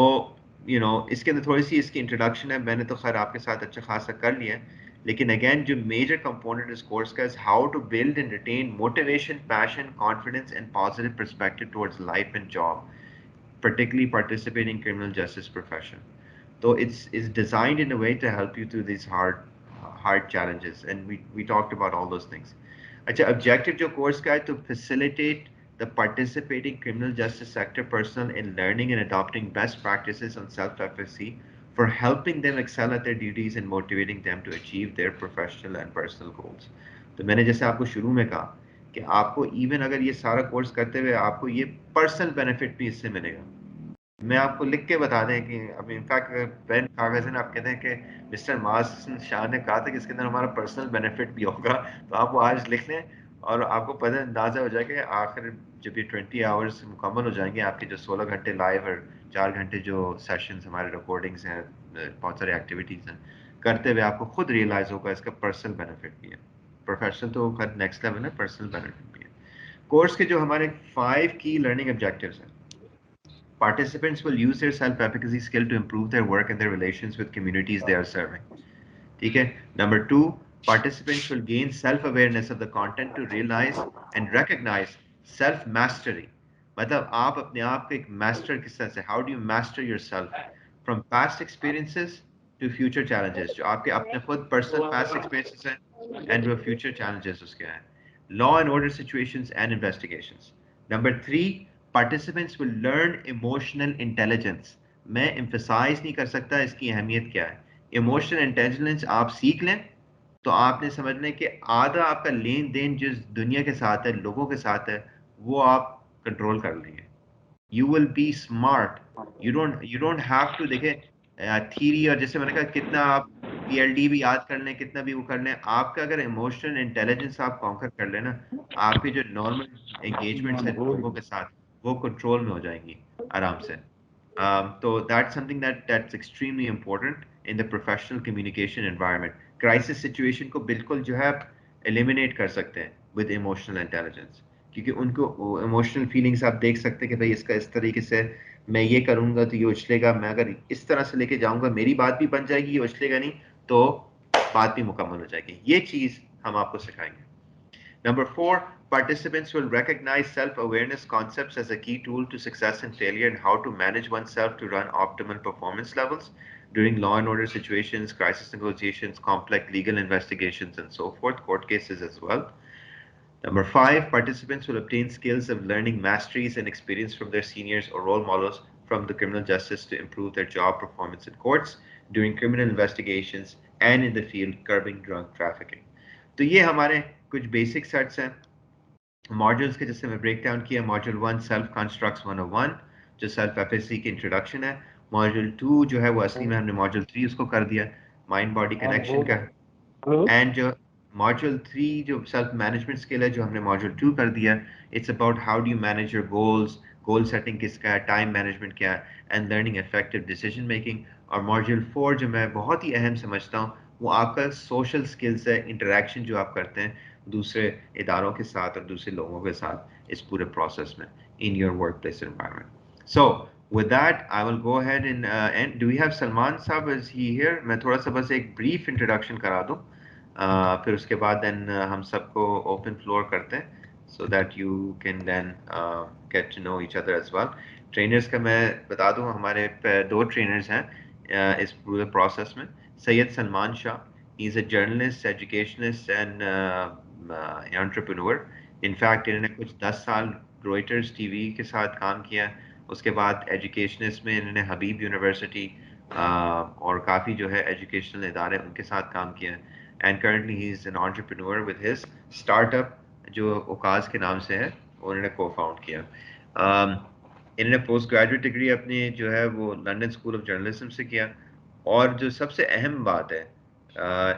इसके अंदर थोड़ी सी इसकी इंट्रोडक्शन है, मैंने तो खैर आपके साथ अच्छा खासा कर लिया है, लेकिन अगेन जो मेजर कंपोनेंट इस कोर्स का is how to build and retain motivation, passion, confidence and positive perspective towards life and job, particularly participating in criminal justice profession. So it's designed in a way to help you through these hard challenges, and we talked about all those things. अच्छा, objective जो course का है to facilitate the participating criminal justice sector personnel in learning and adopting best practices on self-efficacy for helping them excel at their duties and motivating them to achieve their professional and personal goals. तो मैंने जैसे आपको शुरू में कहा कि आपको even अगर ये सारा कोर्स करते हुए आपको ये पर्सनल बेनिफिट भी इससे मिलेगा। मैं आपको लिख के बता दें कि अभी इनफैक्ट पेन कागज है ना, आप कहते हैं कि मिस्टर मास शाह ने कहा था कि इसके अंदर हमारा पर्सनल बेनिफिट भी होगा, तो आप वो आज लिख लें और आपको पता अंदाज़ा हो जाएगा कि आखिर जब ये 20 आवर्स मुकम्मल हो जाएंगे, आपके जो 16 घंटे लाइव और 4 घंटे जो सेशंस हमारे रिकॉर्डिंग्स हैं, बहुत सारी एक्टिविटीज़ हैं करते हुए, आपको खुद रियलाइज़ होगा इसका पर्सनल बेनिफिट भी है। प्रोफेशनल तो खैर नेक्स्ट लेवल है, पर्सनल बेनिफिट भी है। कोर्स के जो हमारे 5 की लर्निंग ऑब्जेक्टिव्स हैं, participants will use their self-efficacy skill to improve their work and their relations with communities they are serving. ठीक है? Number 2, participants will gain self-awareness of the content to realize and recognize self-mastery. मतलब आप अपने आप को एक master किस तरह से, how do you master yourself from past experiences to future challenges, जो आपके अपने खुद personal past experiences हैं and जो future challenges उसके हैं. Law and order situations and investigations. Number 3, participants will learn emotional intelligence. मैं emphasize नहीं कर सकता इसकी अहमियत क्या है। इमोशनल इंटेलिजेंस आप सीख लें तो आपने समझना कि आधा आपका लेन देन जिस दुनिया के साथ है, लोगों के साथ है, वो आप कंट्रोल कर लेंगे। You will be smart, you don't have to देखे थ्योरी, और जैसे मैंने कहा कितना आप PLD भी याद कर लें, कितना भी वो कर लें, आपका अगर इमोशनल इंटेलिजेंस आप कॉन्कर कर लेना, आपके जो नॉर्मल एंगेजमेंट्स है लोगों के साथ वो कंट्रोल में हो जाएंगी आराम से। So that's something that's extremely important in the professional communication environment. Crisis situation को बिल्कुल जो है eliminate कर सकते हैं with emotional intelligence, क्योंकि उनको emotional feelings आप देख सकते हैं कि भाई इसका इस तरीके से मैं ये करूँगा तो ये उछलेगा, मैं अगर इस तरह से लेके जाऊँगा मेरी बात भी बन जाएगी, ये उछलेगा नहीं तो बात भी मुकम्मल हो जाएगी। ये चीज़ हम आपको सिखाएंगे। Number 4, participants will recognize self-awareness concepts as a key tool to success and failure, and how to manage oneself to run optimal performance levels during law and order situations, crisis negotiations, complex legal investigations, and so forth, court cases as well. Number 5, participants will obtain skills of learning masteries and experience from their seniors or role models from the criminal justice to improve their job performance in courts, during criminal investigations, and in the field curbing drug trafficking. तो ये हमारे कुछ basic sets हैं modules के, जैसे मैं break down किया। Module 1 self constructs 101 जो सेल्फ एफिशिएंसी की इंट्रोडक्शन है। मॉड्यूल 2 जो है वो असली में हमने मॉड्यूल 3 उसको कर दिया, माइंड बॉडी कनेक्शन का। एंड जो मॉड्यूल 3 जो सेल्फ मैनेजमेंट स्किल है जो हमने मॉड्यूल 2 कर दिया, it's about how do you manage your goals, goal setting किसका है, टाइम मैनेजमेंट क्या है, and learning effective decision making. और मॉड्यूल 4 जो मैं बहुत ही अहम समझता हूँ वो आपका सोशल स्किल्स है, इंटरेक्शन जो आप करते हैं दूसरे इदारों के साथ और दूसरे लोगों के साथ इस पूरे प्रोसेस में in your work place environment. So with that I will go ahead and do we have Salman Saab, is he here? मैं थोड़ा सा बस एक brief introduction करा दूँ, फिर उसके बाद then हम सबको open floor करते हैं so that you can then get to know each other as well. Trainers का मैं बता दूँ, हमारे दो trainers हैं इस पूरे process में। Syed Salman Shah, he is a journalist, educationist and entrepreneur. In fact इन्होंने कुछ 10 साल Reuters TV के साथ काम किया, उसके बाद एजुकेशनिस्ट में इन्होंने हबीब यूनिवर्सिटी और काफ़ी जो है एजुकेशनल इदारे उनके साथ काम किया है। And currently he is an entrepreneur with his startup जो ओकाज के नाम से है, उन्होंने को फाउंड किया। इन्होंने पोस्ट ग्रेजुएट डिग्री अपनी जो है वो लंदन स्कूल ऑफ जर्नलिज्म से किया, और जो सबसे अहम बात है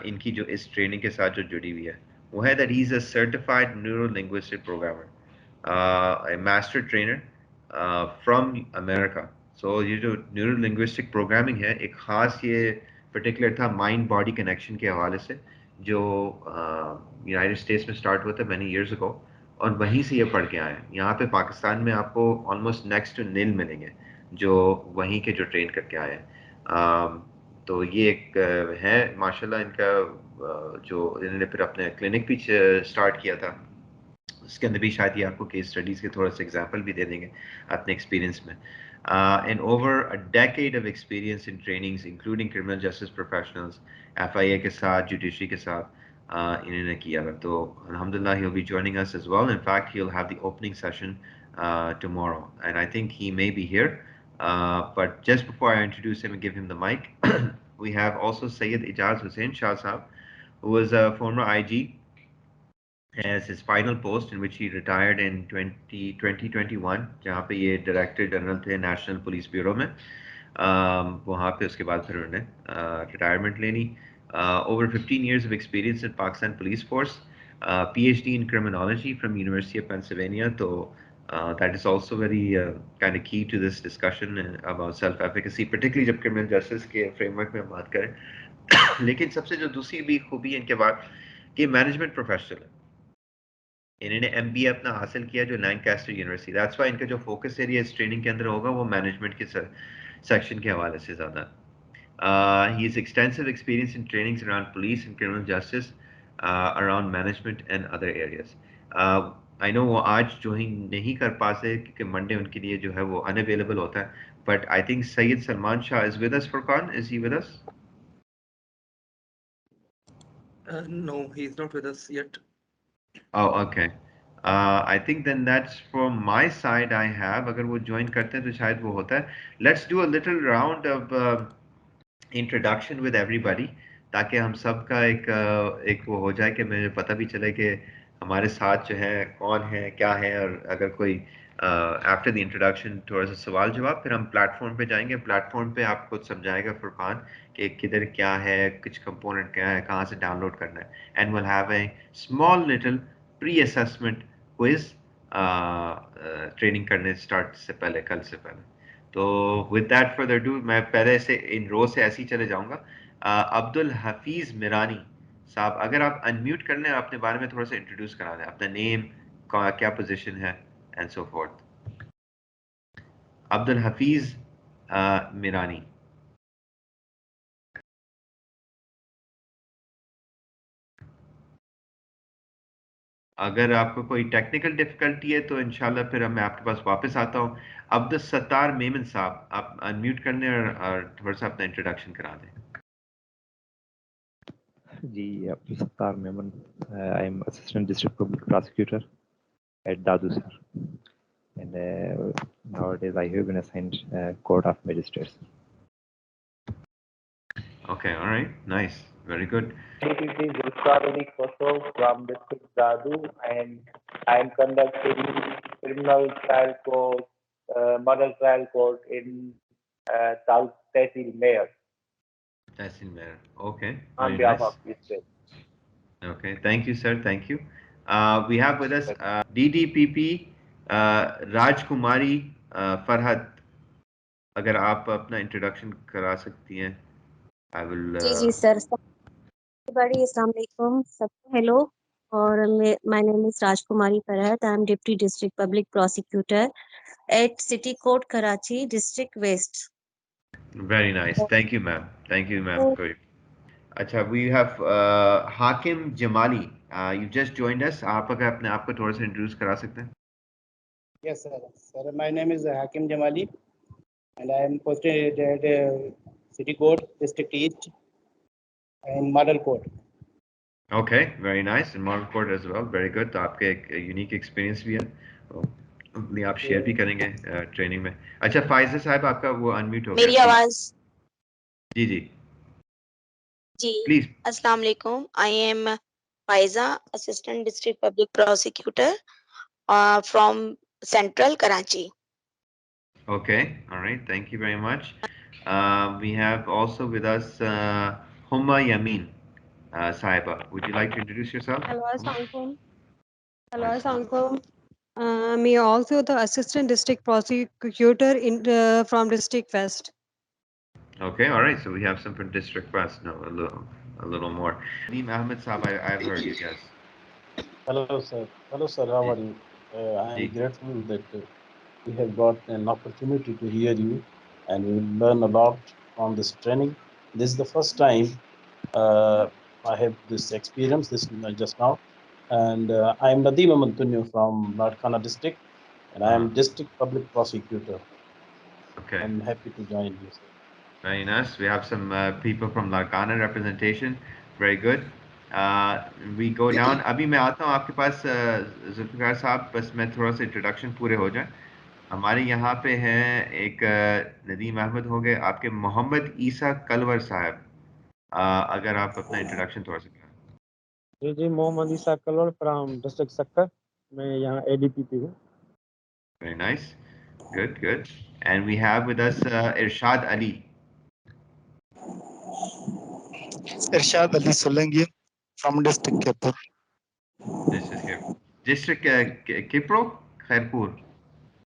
इनकी जो इस ट्रेनिंग के साथ जो जुड़ी हुई है वो है that he is a certified neuro linguistic programmer, master trainer from America. So ये जो न्यूरो लिंग्विस्टिक प्रोग्रामिंग है एक ख़ास ये पर्टिकुलर था माइंड बॉडी कनेक्शन के हवाले से, जो यूनाइटेड स्टेट्स में स्टार्ट हुआ था मैनी ईयर्स अगो, और वहीं से ये पढ़ के आए हैं। यहाँ पे पाकिस्तान में आपको ऑलमोस्ट नेक्स्ट टू नील मिलेंगे जो वहीं के जो ट्रेन करके आए हैं। तो ये एक है माशाल्लाह इनका जो इन्होंने फिर अपने क्लिनिक भी स्टार्ट किया था, उसके अंदर भी शायद ये आपको केस स्टडीज़ के थोड़ा सा एग्जांपल भी दे देंगे अपने एक्सपीरियंस में। And over a decade of experience in trainings including criminal justice professionals, FIA के साथ, जुडिशरी के साथ इन्होंने किया है। तो alhamdulillah he'll be joining us as well. In fact he'll have the opening session tomorrow and I think he may be here. But just before I introduce him and give him the mic, we have also Sayyid Ijaz Hussain Shah Sahab, who was a former IG, as his final post in which he retired in 2021, जहाँ पे ये director general थे national police bureau में। वहाँ पे उसके बाद फिर उन्होंने रिटायरमेंट लेनी। Over 15 years of experience in Pakistan Police Force, PhD in criminology from University of Pennsylvania. तो that is also very kind of key to this discussion about self-efficacy, particularly जब criminal justice के framework में हम बात करें। लेकिन सबसे जो दूसरी भी खूबी इनके बाद कि मैनेजमेंट प्रोफेशनल है, इन्होंने MBA अपना हासिल किया जो लैंकास्टर यूनिवर्सिटी। दैट्स व्हाई इनका जो फोकस एरिया इस ट्रेनिंग के अंदर होगा वो मैनेजमेंट के सेक्शन के हवाले से ज़्यादा। He is extensive experience in trainings around police and criminal justice, around management and other areas. I know वो आज ज्वाइन नहीं कर पाते क्योंकि मंडे उनके लिए जो है वो अनअवेलेबल होता है, but I think Syed Salman Shah is with us. Furqan, is he with us? No, he's not with us yet. Oh, okay. I think then that's from my side I have. अगर वो join करते हैं तो शायद वो होता है। Let's do a little round of introduction with everybody, ताकि हम सब का एक वो हो जाए कि मुझे पता भी चले कि हमारे साथ जो है कौन है क्या है, और अगर कोई आफ्टर द इंट्रोडक्शन थोड़ा सा सवाल जवाब, फिर हम प्लेटफॉर्म पे जाएंगे। प्लेटफॉर्म पे आपको समझाएगा फुरकान कि किधर क्या है, कुछ कंपोनेंट क्या है, कहाँ से डाउनलोड करना है, and will have a small little pre assessment quiz training करने स्टार्ट से पहले, कल से पहले। तो विद दैट फर्दर डू मैं पहले से इन रो से ऐसे ही चले जाऊंगा। अब्दुल हफीज मिरानी साहब, अगर आप अनम्यूट कर लें, अपने बारे में थोड़ा सा इंट्रोड्यूस करा दें, अपना नेम, क्या पोजीशन है and so forth. Abdul Hafeez Mirani. अगर आपको कोई टेक्निकल डिफिकल्टी है तो इंशाल्लाह फिर मैं आपके पास वापस आता हूँ। अब्दुल सत्तार मेमन साहब, आप अनम्यूट कर लें और थोड़ा सा अपना इंट्रोडक्शन करा दें। जी, Abdul Sattar Memon, I am assistant district public prosecutor at Dadu sir, and nowadays I have been assigned Court of Magistrates. Okay, all right, nice, very good. This is Zulfikar Ali Koso from District Dadu, and I am conducting criminal trial court, murder trial court in South Tehsil Mayor. Tehsil Mayor, okay. On behalf of the state. Okay, thank you, sir. Thank you. We have with us DDPP Rajkumari Farhad. अगर आप अपना introduction करा सकती हैं, I will. जी sir, everybody, अस्सलाम वालेकुम, सबको हेलो। और my name is Rajkumari Farhat. I am Deputy District Public Prosecutor at City Court Karachi, District West. Very nice. Thank you, ma'am. Thank you, ma'am. Oh. For अच्छा, we have Hakim Jamali. You just joined us. आप अगर अपने आप को थोड़ा सा introduce करा सकते हैं? Yes, sir. Sir, my name is Hakim Jamali, and I am posted at City Court, District East, and Model Court. Okay, very nice. And Model Court as well. Very good. तो आपके एक unique experience भी है, अपनी आप share भी करेंगे training में। अच्छा, फाइजा साहब आपका वो अनम्यूट हो गया। मेरी आवाज जी जी जी प्लीज। अस्सलाम वालेकुम, I am Pfizer, assistant district public prosecutor from central Karachi. Okay, all right, thank you very much. We have also with us Humma Yamin Saiba. Would you like to introduce yourself? Hello, Humma? assalamualaikum. Hello, assalamualaikum. Me also the assistant district prosecutor in from district west. Okay, all right. So we have some from District West. No, a little more. Nadeem Ahmed Saab, I've heard you. Yes. Hello, sir. Hello, sir. How are you? I am grateful that we have got an opportunity to hear you, and we will learn a lot from this training. This is the first time I have this experience. This just now, and I am Nadeem Ahmed Tunyo from Larkana district, and I am district public prosecutor. Okay. I'm happy to join you, sir. Very nice. We have some people from Larkana representation. Very good. We go down. अभी मैं आता हूँ आपके पास जुल्फिकार साहब, बस मैं थोड़ा सा इंट्रोडक्शन पूरे हो जाए। हमारे यहाँ पे हैं एक नदीम अहमद हो गए, आपके मोहम्मद ईसा कलवर साहब, अगर आप अपना इंट्रोडक्शन थोड़ा सा करें। जी, मोहम्मद ईसा कलवर फ्रॉम डिस्ट्रिक्ट सक्कर, मैं यहाँ एडीपीपी हूँ। Very nice. Good, good. And we have with us Irshad Ali. Irshad Ali Solangi from District Khairpur. District Kipro? Khairpur?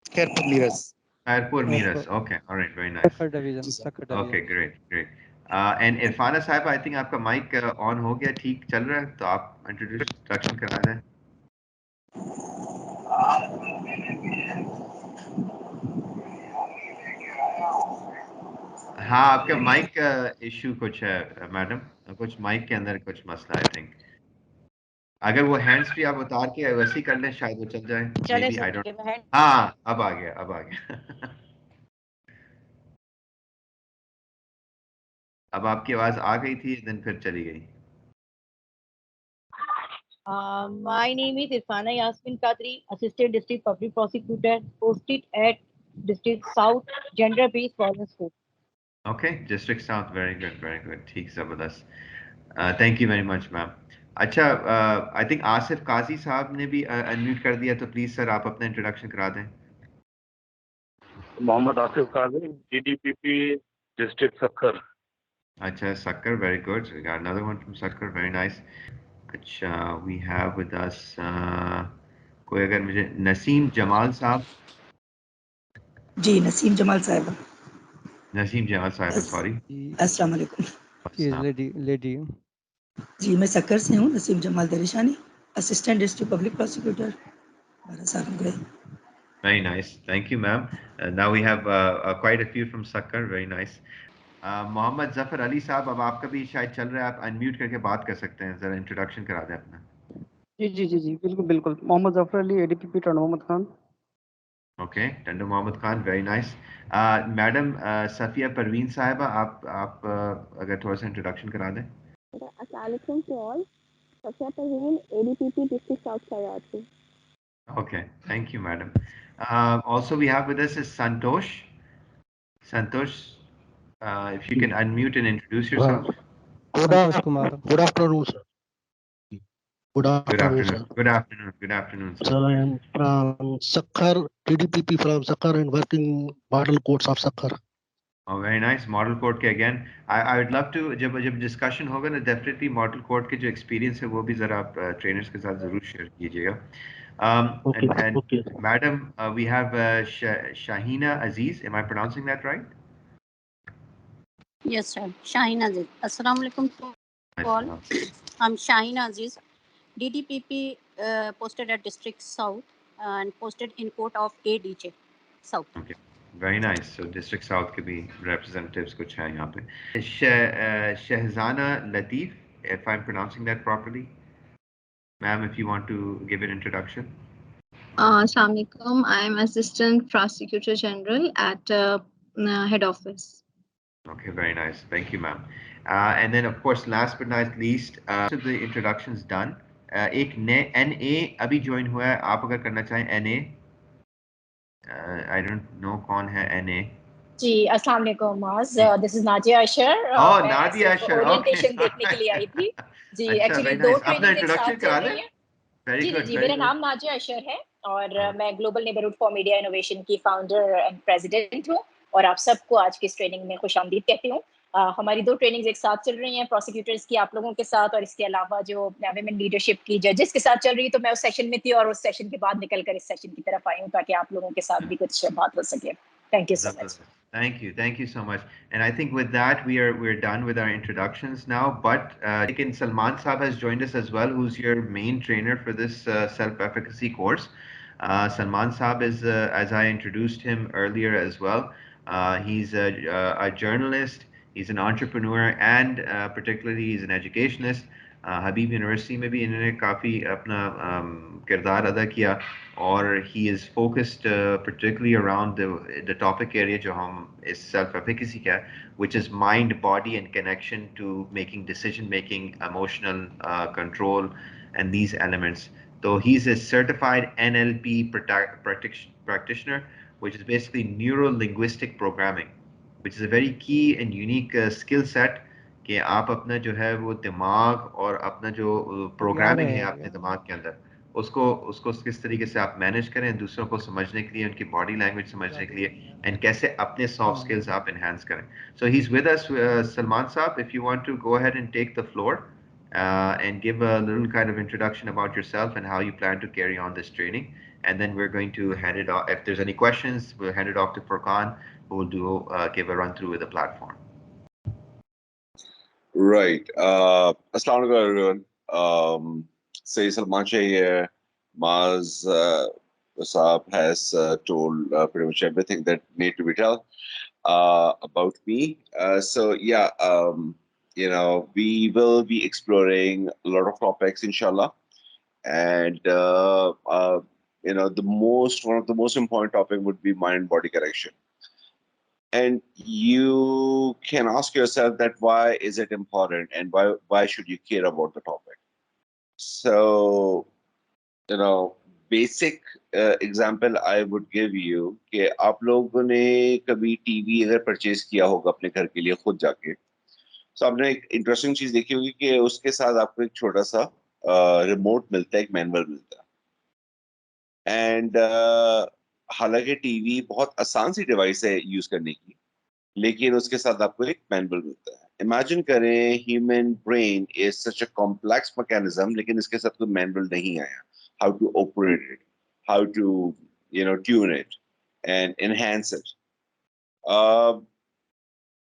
Khairpur Miras. Khairpur Miras. Okay, all right, very nice. Sakkar division. Sakkar division. Okay, great, great. And Irfana साहब, I think आपका mic on हो गया, ठीक चल रहा है, तो आप इंट्रोडक्शन करा दें। हाँ, आपका माइक इशू कुछ है मैडम, कुछ माइक के अंदर कुछ मसला है, आई थिंक। अगर वो हैंड्स फ्री आप उतार के वैसे ही कर लें, शायद वो चल जाए। चले आई डोंट। हाँ, अब आ गया, अब आ गया। अब आपकी आवाज आ गई थी, देन फिर चली गई। My name is Irfana Yasmin Qadri, Assistant District Public Prosecutor, posted at District South, Gender-Based Violence Court. Okay, District South, very good, very good. ठीक, जबरदस्त. Thank you very much, ma'am. अच्छा, I think आसिफ काजी साहब ने भी unmute कर दिया, तो please sir आप अपना इंट्रोडक्शन करा दें। मोहम्मद आसिफ काजी, DDPP District सक्कर। अच्छा, सक्कर, very good. We got another one from sucker, very nice. अच्छा, we have with us कोई अगर मुझे नसीम जमाल साहब। जी, नसीम जमाल साहब। नसीम जमाल साहब, सॉरी। अस्सलाम वालेकुम। लेडी। जी, मैं सक्कर से हूँ, Naseem Jamal Darishani, assistant district public prosecutor, 12 साल हो गए। Very nice, thank you, ma'am. Now we have quite a few from Sakkar, very nice. Mohammad Zafar Ali साहब, अब आपका भी शायद चल रहा है, आप अनम्यूट करके बात कर सकते हैं, जरा इंट्रोडक्शन करा दें अपना। जी, बिल्कुल बिल्कुल। Mohammad Zafar Ali, ADPP Tando Mohammad Khan. Okay, Tando Mohammad Khan, very nice. Madam Safia Parveen sahiba, आप अगर थोड़ा सा इंट्रोडक्शन करा दें। अस्सलाम वालेकुम to all, Safia Parveen, ADPP district south Karachi. Okay, thank you, madam. Also, we have with us is Santosh. Santosh, if you can unmute and introduce yourself. Good afternoon, sir. Good afternoon, sir. Good afternoon. Good afternoon, sir. Sir, I am from Sakkar, DDPP from Sakkar and working model courts of Sakkar. Oh, very nice. Model code के again, I would love to जब discussion होगा ना, definitely model code के जो experience है वो भी ज़रा आप trainers के साथ ज़रूर share कीजिएगा. And Madam, we have Shahina Aziz. Am I pronouncing that right? Yes, sir. Shaheen Aziz. Assalamu alaikum to all. I'm Shaheen Aziz, DDPP posted at District South and posted in court of ADJ South. Okay, very nice. So District South के भी representatives कुछ हैं यहाँ पे. Shehzana Latif, if I'm pronouncing that properly. Ma'am, if you want to give an introduction. Assalamu alaikum. I am Assistant Prosecutor General at Head Office. Okay, very nice. Thank you, ma'am. And then, of course, last but not least, so the introductions done. एक NA अभी join हुआ है. आप अगर करना चाहें NA. I don't know कौन है NA. जी, अस्सलाम वालेकुम माज. This is Nadia Asher. Oh, Nadia Asher. Orientation देखने के लिए आई थी. जी, एक्चुअली दो ट्रेनिंग एक साथ चल रही है. Very good. जी, मेरा नाम नाजिया अशर है और मैं global neighbourhood for media innovation की फाउंडर एंड प्रेसिडेंट हूँ और आप सबको आज की इस ट्रेनिंग में खुशामदीद कहती हूँ. हमारी दो ट्रेनिंग्स एक साथ चल रही हैं, प्रोसिक्यूटर्स की आप लोगों के साथ और इसके अलावा जो वुमेन लीडरशिप की जजेस के साथ चल रही है. तो मैं उस सेशन में थी और उस सेशन के बाद निकलकर इस सेशन की तरफ आई हूँ ताकि आप लोगों के साथ भी कुछ बात हो सके. Thank you so much. Thank you so much. And I think with that we're done with our introductions now. But Salman Saab has joined us as well, who's your main trainer for this self-efficacy course. Salman Saab is, as I introduced him earlier as well, he's a journalist, he's an entrepreneur, and particularly he's an educationist. Habib University में भी इन्होंने काफ़ी अपना किरदार अदा किया और he is focused particularly around the topic area जो हम इस self efficacy का, which is mind, body and connection to making decision making, emotional control and these elements. So he's a certified NLP practitioner, which is basically neuro-linguistic programming, which is a very key and unique skill set कि आप अपना जो है वो दिमाग और अपना जो प्रोग्रामिंग है अपने दिमाग के अंदर उसको किस तरीके से आप मैनेज करें दूसरों को समझने के लिए, उनकी बॉडी लैंग्वेज समझने के लिए, एंड कैसे अपने सॉफ्ट स्किल्स आप एनहांस करें. So he is with us. Salman sahab, if you want to go ahead and take the floor and give a little kind of introduction about yourself and how you plan to carry on this training, and then we're going to hand it off. If there's any questions, we'll hand it off to Furqan, who will give a run through with the platform. Right. Assalamu alaikum, everyone. Say Salman Shah, Maz Saab has told pretty much everything that need to be told about me. So yeah, you know, we will be exploring a lot of topics, inshallah, and you know, one of the most important topic would be mind-body connection. And you can ask yourself that why is it important and why should you care about the topic? So, you know, basic example I would give you कि आप लोगों ने कभी TV अगर purchase किया होगा अपने घर के लिए खुद जाके, तो आपने एक इंटरेस्टिंग चीज देखी होगी कि उसके साथ आपको एक छोटा सा रिमोट मिलता है, एक मैनुअल मिलता है. एंड हालांकि टीवी बहुत आसान सी डिवाइस है यूज करने की, लेकिन उसके साथ आपको एक मैनुअल मिलता है. इमेजिन करें human brain is such a complex mechanism, लेकिन इसके साथ कोई मैनुअल नहीं आया. How to operate it, how to you know tune it and enhance it.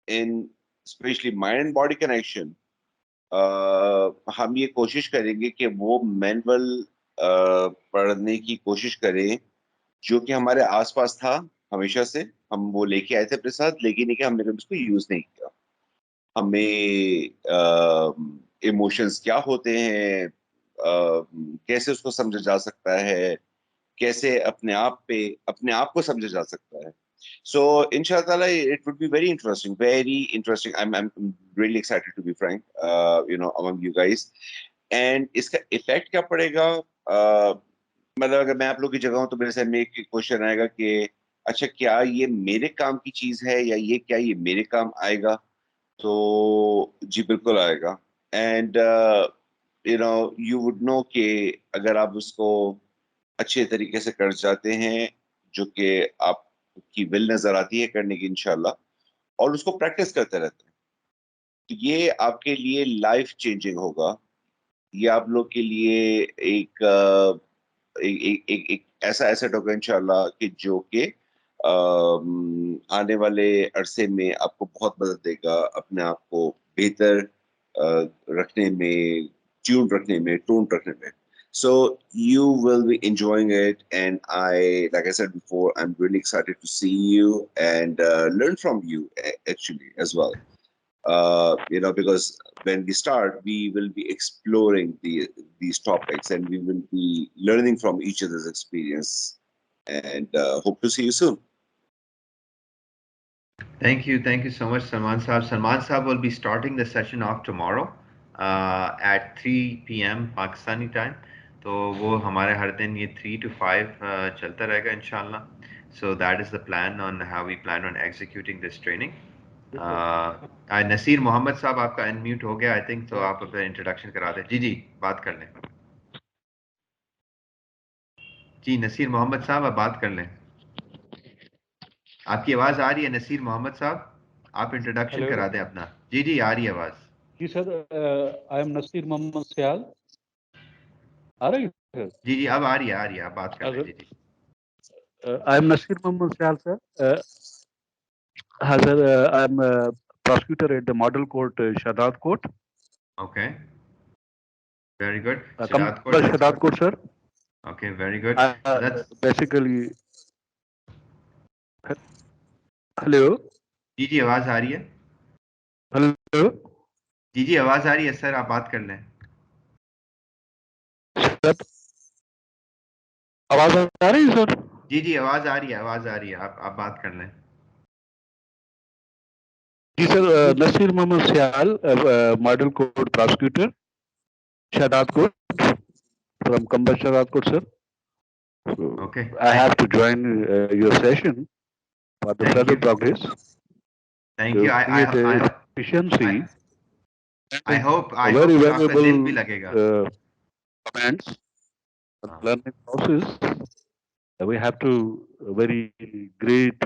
In specially mind and body connection हम ये कोशिश करेंगे कि वो मैनुअल पढ़ने की कोशिश करें जो कि हमारे आसपास था हमेशा से, हम वो लेके आए थे अपने साथ, लेकिन नहीं कि हमने कभी उसको यूज नहीं किया. हमें इमोशंस क्या होते हैं, कैसे उसको समझा जा सकता है, कैसे अपने आप को समझा जा सकता है. So inshallah it would be very interesting. I'm really excited to be frank, you know, among you guys. And इसका इफेक्ट क्या पड़ेगा? मतलब अगर मैं आप लोग की जगह हूँ तो मेरे सामने एक क्वेश्चन आएगा कि अच्छा क्या ये मेरे काम की चीज है या क्या ये मेरे काम आएगा? तो जी बिल्कुल आएगा. And you know you would know कि अगर आप उसको अच्छे तरीके से कर जाते हैं, जो कि आपकी विल नजर आती है करने की इंशाल्लाह, और उसको प्रैक्टिस करते रहते हैं। तो ये आपके लिए लाइफ चेंजिंग होगा। ये आप लोग के लिए एक ऐसा एसेट होगा इंशाल्लाह कि जो कि आने वाले अरसे में आपको बहुत मदद देगा अपने आप को बेहतर रखने में, ट्यून रखने में, टोन रखने में. So you will be enjoying it, and like I said before, I'm really excited to see you and learn from you actually as well. Because when we start, we will be exploring these topics, and we will be learning from each other's experience. And hope to see you soon. Thank you so much, Salman Saab. Salman Saab will be starting the session off tomorrow at 3 p.m. Pakistani time. तो वो हमारे हर दिन ये 3 to 5 चलता रहेगा इंशाल्लाह. So that is the plan on how we plan on executing this training. Naseer Mohammad साहब आपका अनम्यूट हो गया आई थिंक, तो आप अपना इंट्रोडक्शन करा दें. जी बात कर लें. जी नसीर मोहम्मद साहब आप बात कर लें. आपकी आवाज आ रही है नसीर मोहम्मद साहब, आप इंट्रोडक्शन करा दें अपना. जी आ रही है आवाज. जी sir, I am Naseer Mohammad Sial. आ रही है? जी अब आ रही है आप बात कर लें. जी I am Naseer Mohammad Sial sir. हाँ sir, I am prosecutor at the model court, Shahdad Court. Okay. Very good. Shahdad Court, sir. Okay, very good. That's basically. Hello. जी आवाज आ रही है. हेलो. जी आवाज आ रही है सर, आप बात कर लें. सर आवाज आ रही है सर? जी आवाज आ रही है, आप बात कर लें. जी sir, Naseer Mohammad Sial, model court prosecutor, Shahdad Court, from Kamba Shahdad Court, sir. So okay. I have to join your session for the further progress. Thank you. I efficiency. I hope very valuable दिन भी लगेगा. Comments learning process. We have to very great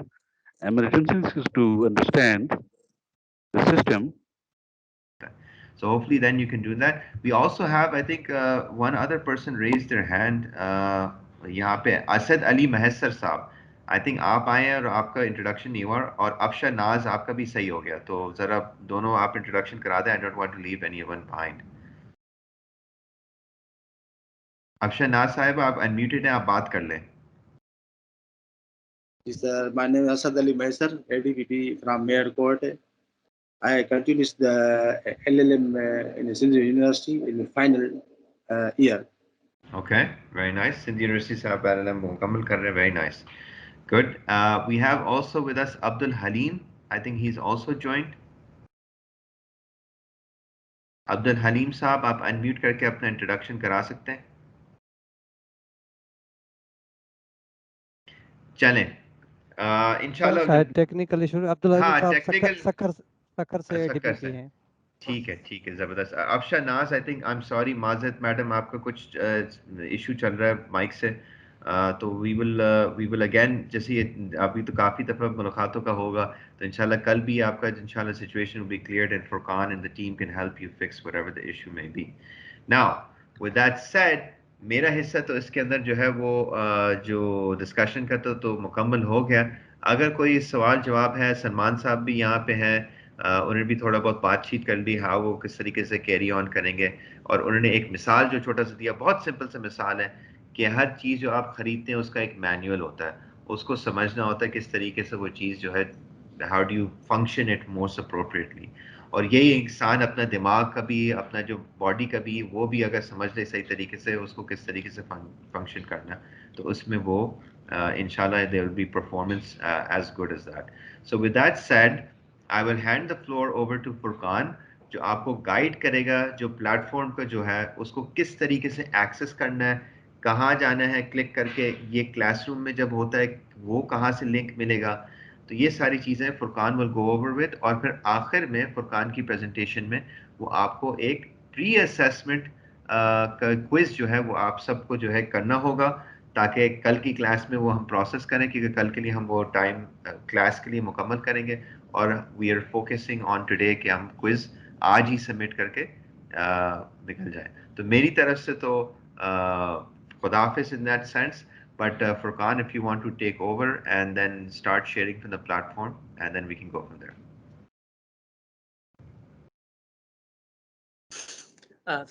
emergencies to understand the system. So hopefully then you can do that. We also have, I think, one other person raised their hand. यहाँ पे असद अली महसर साहब, I think आप आए हैं और आपका introduction नहीं हुआ, और अफशा नाज आपका भी सही हो गया, तो जरा दोनों आप इंट्रोडक्शन करा दें. I don't want to leave anyone behind. Afsha नाज साहब आप अनम्यूटेड हैं, आप बात कर लें. Yes, sir. My name is Asad Ali Mahesar, ADPP from Mayor Court. I continue the LLM in Sindh University in the final year. Okay, very nice. Sindh University से आप LLM मुकम्मल कर रहे हैं. Very nice. Good. We have also with us Abdul Halim. I think he's also joined. Abdul Halim साहब आप unmute करके अपना इंट्रोडक्शन करा सकते हैं. चलें. इंशाल्लाह शायद टेक्निकल इशू. अब्दुल हलीम साहब सक्कर से एडीपीपी हैं. ठीक है, जबरदस्त. Afsha Naz, I think, I am sorry माजरत मैडम, आपका कुछ इशू चल रहा है माइक से, तो वी विल अगेन, जैसे अभी तो काफ़ी दफ़ा मुलाकातों का होगा, तो इंशाल्लाह कल भी आपका इंशाल्लाह situation will be cleared and Furqan and the team can help you fix whatever the issue may be. Now with that said, मेरा हिस्सा तो इसके अंदर जो है वो जो डिस्कशन का तो मुकम्मल हो गया. अगर कोई सवाल जवाब है, सलमान साहब भी यहाँ पे हैं, उन्होंने भी थोड़ा बहुत बातचीत कर ली, हाँ वो किस तरीके से कैरी ऑन करेंगे, और उन्होंने एक मिसाल जो छोटा सा दिया, बहुत सिंपल सा मिसाल है कि हर चीज़ जो आप ख़रीदते हैं उसका एक मैनुअल होता है, उसको समझना होता है किस तरीके से वो चीज़ जो है, how do you function it most appropriately. और यही इंसान अपना दिमाग का भी, अपना जो बॉडी का भी, वो भी अगर समझ ले सही तरीके से उसको किस तरीके से फंक्शन करना, तो उसमें वो इंशाल्लाह there will be performance as good as that. So with that said, I will hand the floor over to Furqan, जो आपको गाइड करेगा जो प्लेटफॉर्म का जो है उसको किस तरीके से एक्सेस करना है, कहाँ जाना है क्लिक करके, ये क्लासरूम में जब होता है वो कहाँ से लिंक मिलेगा, तो ये सारी चीज़ें Furqan will go over with. और फिर आखिर में फुरकान की प्रेजेंटेशन में वो आपको एक प्री असेसमेंट का क्विज जो है वो आप सबको जो है करना होगा, ताकि कल की क्लास में वो हम प्रोसेस करें, क्योंकि कल के लिए हम वो टाइम क्लास के लिए मुकम्मल करेंगे, और we are focusing on today कि हम क्विज आज ही सबमिट करके निकल जाए। तो मेरी तरफ से तो खुदाफिज in that sense, but Furqan, if you want to take over and then start sharing from the platform, and then we can go from there.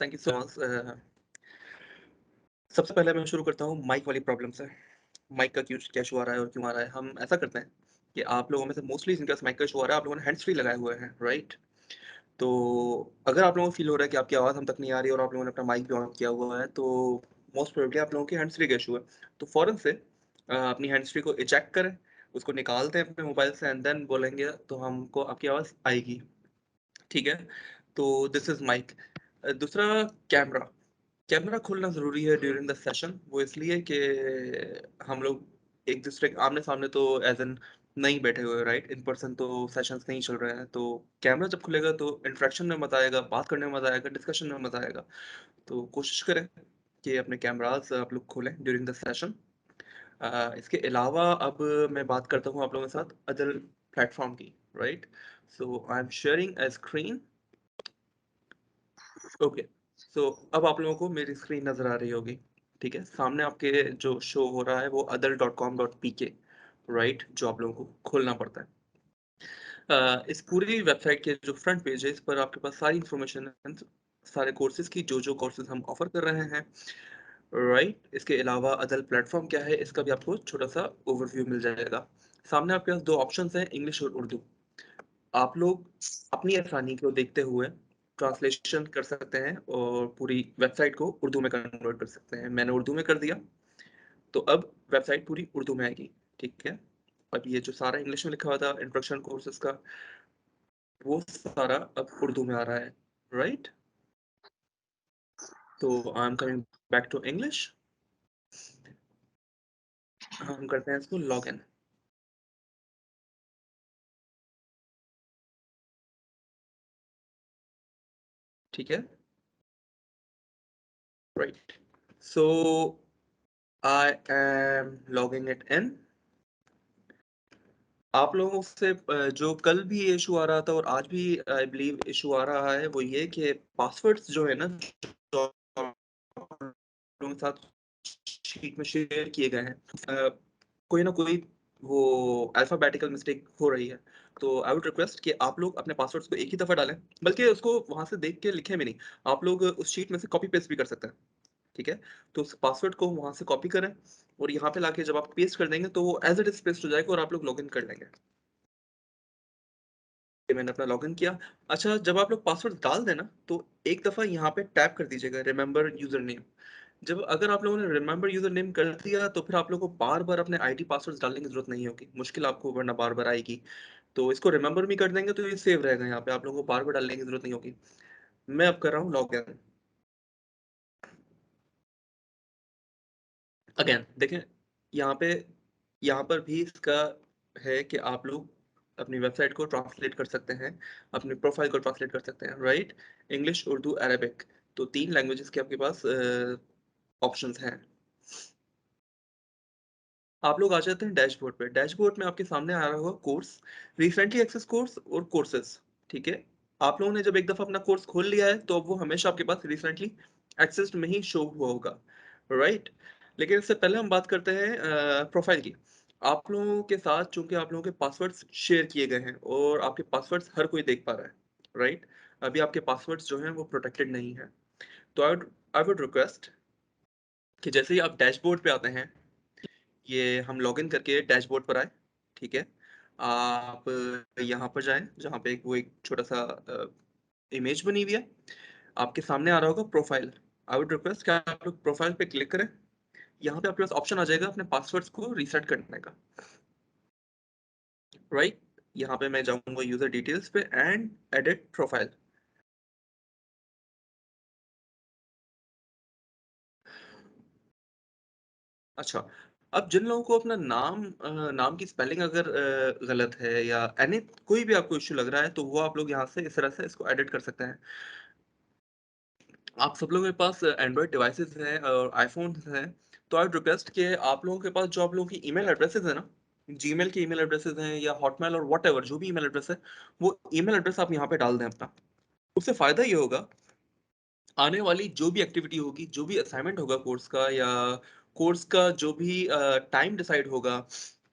Thank you so much. सबसे पहले मैं शुरू करता हूँ माइक वाली प्रॉब्लम से। Mic का क्या इशू आ रहा है और क्यों आ रहा है। हम ऐसा करते हैं कि आप लोगों में से मोस्टली जिनके पास माइक का इशू आ रहा है, आप लोगों ने हैंड्स फ्री लगाए हुए हैं, राइट? तो अगर आप लोगों को फील हो रहा है कि आपकी आवाज़ हम तक नहीं आ रही और आप लोगों ने अपना माइक भी ऑन किया हुआ है, तो मोस्ट प्रोबेबली आप लोगों की हैंड्स फ्री का इशू है। तो फ़ौरन से अपनी हैंड्स फ्री को इजेक्ट करें, उसको निकालते हैं अपने मोबाइल से, एंड देन बोलेंगे तो हमको आपकी आवाज़ आएगी, ठीक है? तो दिस इज़ माइक। दूसरा कैमरा। कैमरा खोलना ज़रूरी है ड्यूरिंग द सेशन। वो इसलिए कि हम लोग एक दूसरे के आमने सामने तो एज एन नहीं बैठे हुए, राइट? इन पर्सन तो सेशंस नहीं चल रहे हैं। तो कैमरा जब खुलेगा तो इंटरेक्शन में मज़ा आएगा, बात करने में मज़ा आएगा, डिस्कशन में मज़ा आएगा। तो कोशिश करें कि अपने कैमराज आप लोग खोलें ड्यूरिंग द सेशन। इसके अलावा अब मैं बात करता हूँ आप लोगों के साथ अदर प्लेटफॉर्म की, right? So I am sharing a screen. Okay, so अब आप लोगों को मेरी स्क्रीन नज़र आ रही होगी, ठीक है? सामने आपके जो शो हो रहा है वो other.com.pk, राइट? जो आप लोगों को खोलना पड़ता है। इस पूरी वेबसाइट के जो फ्रंट पेज है, इस पर आपके पास सारी इंफॉर्मेशन है, सारे कोर्सेज की, जो कोर्सेज हम ऑफर कर रहे हैं, राइट? इसके अलावा अदर प्लेटफॉर्म क्या है, इसका भी आपको छोटा सा ओवरव्यू मिल जाएगा। सामने आपके पास दो ऑप्शंस हैं, इंग्लिश और उर्दू। आप लोग अपनी आसानी को देखते हुए ट्रांसलेशन कर सकते हैं और पूरी वेबसाइट को उर्दू में कन्वर्ट कर सकते हैं। मैंने उर्दू में कर दिया, तो अब वेबसाइट पूरी उर्दू में आएगी, ठीक है? अब ये जो सारा इंग्लिश में लिखा हुआ था इंट्रोडक्शन कोर्सेज का, वो सारा अब उर्दू में आ रहा है, राइट? तो I am coming back to English. हम करते हैं इसको लॉग इन। ठीक है, right? So I am logging it in. आप लोगों से जो कल भी इशू आ रहा था और आज भी आई बिलीव इशू आ रहा है, वो ये कि पासवर्ड्स जो है ना, जो आप लोगों के साथ शीट में शेयर किए गए हैं, कोई ना कोई वो अल्फाबेटिकल मिस्टेक हो रही है। तो आई वुड रिक्वेस्ट कि आप लोग अपने पासवर्ड्स को एक ही दफ़ा डालें, बल्कि उसको वहाँ से देख के लिखें भी नहीं, आप लोग उस शीट में से कॉपी पेस्ट भी कर सकते हैं, ठीक है? तो उस पासवर्ड को वहाँ से कॉपी करें और यहाँ पे लाके जब आप पेस्ट कर देंगे तो वो एज इट इज पेस्ट हो जाएगा और आप लोग लॉगिन कर लेंगे। मैंने अपना लॉगिन किया। अच्छा, जब आप लोग पासवर्ड डाल देना तो एक दफ़ा यहाँ पे टैप कर दीजिएगा रिमेंबर यूजर नेम। जब अगर आप लोगों ने रिमेंबर यूजर नेम कर दिया तो फिर आप लोगों को बार बार अपने आईडी पासवर्ड डालने की जरूरत नहीं होगी, मुश्किल आपको वरना बार बार आएगी। तो इसको रिमेंबर भी कर देंगे तो ये सेव रहेगा, यहाँ पे आप लोगों को बार बार डालने की जरूरत नहीं होगी। मैं अब कर रहा हूँ लॉग इन। अगेन देखें, यहाँ पर भी इसका है कि आप लोग अपनी वेबसाइट को ट्रांसलेट कर सकते हैं, अपनी प्रोफाइल को ट्रांसलेट कर सकते हैं, राइट? इंग्लिश, उर्दू, अरबिक, तो 3 लैंग्वेजेस के आपके पास ऑप्शंस हैं। आप लोग आ जाते हैं डैशबोर्ड पे। डैशबोर्ड में आपके सामने आ रहा होगा कोर्स, रिसेंटली एक्सेस कोर्स और कोर्सेज, ठीक है? आप लोगों ने जब एक दफ़ा अपना कोर्स खोल लिया है तो अब वो हमेशा आपके पास रिसेंटली एक्सेस में ही शो हुआ होगा, राइट? लेकिन इससे पहले हम बात करते हैं प्रोफाइल की। आप लोगों के साथ चूंकि आप लोगों के पासवर्ड्स शेयर किए गए हैं और आपके पासवर्ड्स हर कोई देख पा रहा है, राइट? अभी आपके पासवर्ड्स जो हैं वो प्रोटेक्टेड नहीं है। तो आई वुड रिक्वेस्ट कि जैसे ही आप डैशबोर्ड पे आते हैं, ये हम लॉगिन करके डैशबोर्ड पर आए, ठीक है? आप यहाँ पर जाएं जहाँ पे एक छोटा सा इमेज बनी हुई है, आपके सामने आ रहा होगा प्रोफाइल। आई वुड रिक्वेस्ट कि आप लोग प्रोफाइल पे क्लिक करें। यहाँ पे आपके पास ऑप्शन आ जाएगा अपने पासवर्ड्स को रीसेट करने का, राइट? यहाँ पे मैं जाऊंगा यूजर डिटेल्स पे एंड एडिट प्रोफाइल। अच्छा, अब जिन लोगों को अपना नाम की स्पेलिंग अगर गलत है या एनी कोई भी आपको इश्यू लग रहा है तो वो आप लोग यहाँ से इस तरह से इसको एडिट कर सकते हैं। आप सब लोगों के पास एंड्रॉयड डिवाइसेस हैं और आईफोन हैं, तो आई रिक्वेस्ट कि आप लोगों के पास जो आप लोगों की ईमेल एड्रेसेस है ना, जीमेल के ईमेल एड्रेसेस हैं या हॉटमेल और व्हाटएवर जो भी ईमेल एड्रेस है, वो ईमेल एड्रेस आप यहाँ पे डाल दें अपना। उससे फायदा ये होगा, आने वाली जो भी एक्टिविटी होगी, जो भी असाइनमेंट होगा कोर्स का, या कोर्स का जो भी टाइम डिसाइड होगा,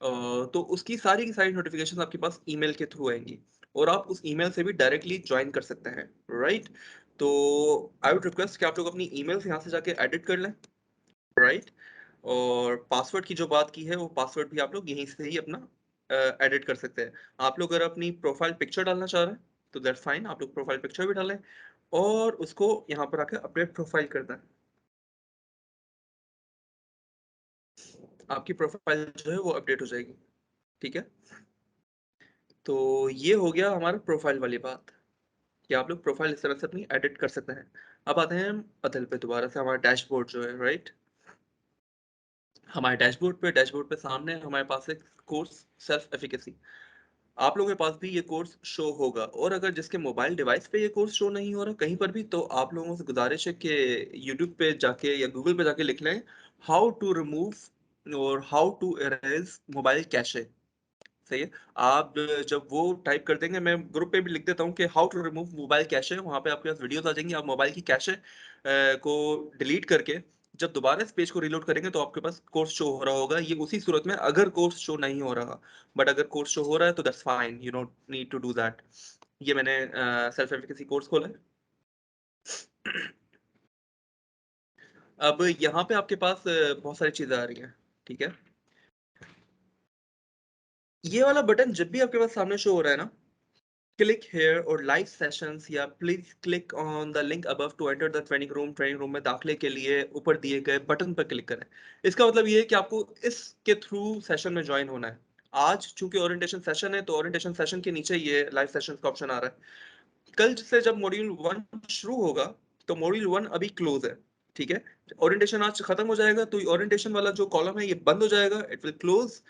तो उसकी सारी की सारी नोटिफिकेशन आपके पास ईमेल के थ्रू आएंगी और आप उस ईमेल से भी डायरेक्टली ज्वाइन कर सकते हैं, राइट। तो आई वुड रिक्वेस्ट कि आप लोग अपनी ईमेल्स यहाँ से जाके एडिट कर लें, राइट। और पासवर्ड की जो बात की है, वो पासवर्ड भी आप लोग यहीं से ही अपना एडिट कर सकते हैं। आप लोग अगर अपनी प्रोफाइल पिक्चर डालना चाह रहे हैं तो दैट्स फाइन, आप लोग प्रोफाइल पिक्चर भी डालें और उसको यहाँ पर आकर अपडेट प्रोफाइल करना है। आपकी प्रोफाइल जो है वो अपडेट हो जाएगी, ठीक है। तो ये हो गया हमारा प्रोफाइल वाली बात कि आप लोग प्रोफाइल इस तरह से अपनी एडिट कर सकते हैं। अब आते हैं अदल पे दोबारा से, हमारा डैशबोर्ड जो है, राइट। हमारे डैशबोर्ड पे सामने हमारे पास एक कोर्स सेल्फ एफिकेसी। आप लोगों के पास भी ये कोर्स शो होगा, और अगर जिसके मोबाइल डिवाइस पे ये कोर्स शो नहीं हो रहा कहीं पर भी, तो आप लोगों से गुजारिश है कि यूट्यूब पे जाके या गूगल पे जाके लिख लें हाउ टू रिमूव और how to erase mobile cache. सही है। आप जब वो टाइप कर देंगे, मैं ग्रुप पे भी लिख देता हूँ कि how to remove mobile cache, वहाँ पे आपके पास वीडियोस आ जाएंगी। आप मोबाइल की कैशे को डिलीट करके जब दोबारा इस पेज को रीलोड करेंगे तो आपके पास कोर्स शो हो रहा होगा। ये उसी सूरत में अगर कोर्स शो नहीं हो रहा, बट अगर कोर्स शो हो रहा है तो that's fine, you don't need to do that. ये मैंने सेल्फ एफिकेसी कोर्स खोला है। अब यहाँ पे आपके पास बहुत सारी चीजें आ रही हैं, ठीक है। ये वाला बटन जब भी आपके पास सामने शो हो रहा है ना, क्लिक हेयर और लाइव सेशंस, या please click on the link above to enter the training room में दाखिले के लिए ऊपर दिए गए बटन पर क्लिक करें। इसका मतलब ये है कि आपको इसके थ्रू सेशन में ज्वाइन होना है। आज चूंकि ओरिएंटेशन सेशन है, तो ओरिएंटेशन सेशन के नीचे ये लाइव सेशन का ऑप्शन आ रहा है। कल से जब मॉड्यूल 1 शुरू होगा तो मॉड्यूल 1 अभी क्लोज है, ठीक है। ओरिएंटेशन आज खत्म हो जाएगा तो ओरिएंटेशन वाला जो कॉलम है ये बंद हो जाएगा, इट विल क्लोज,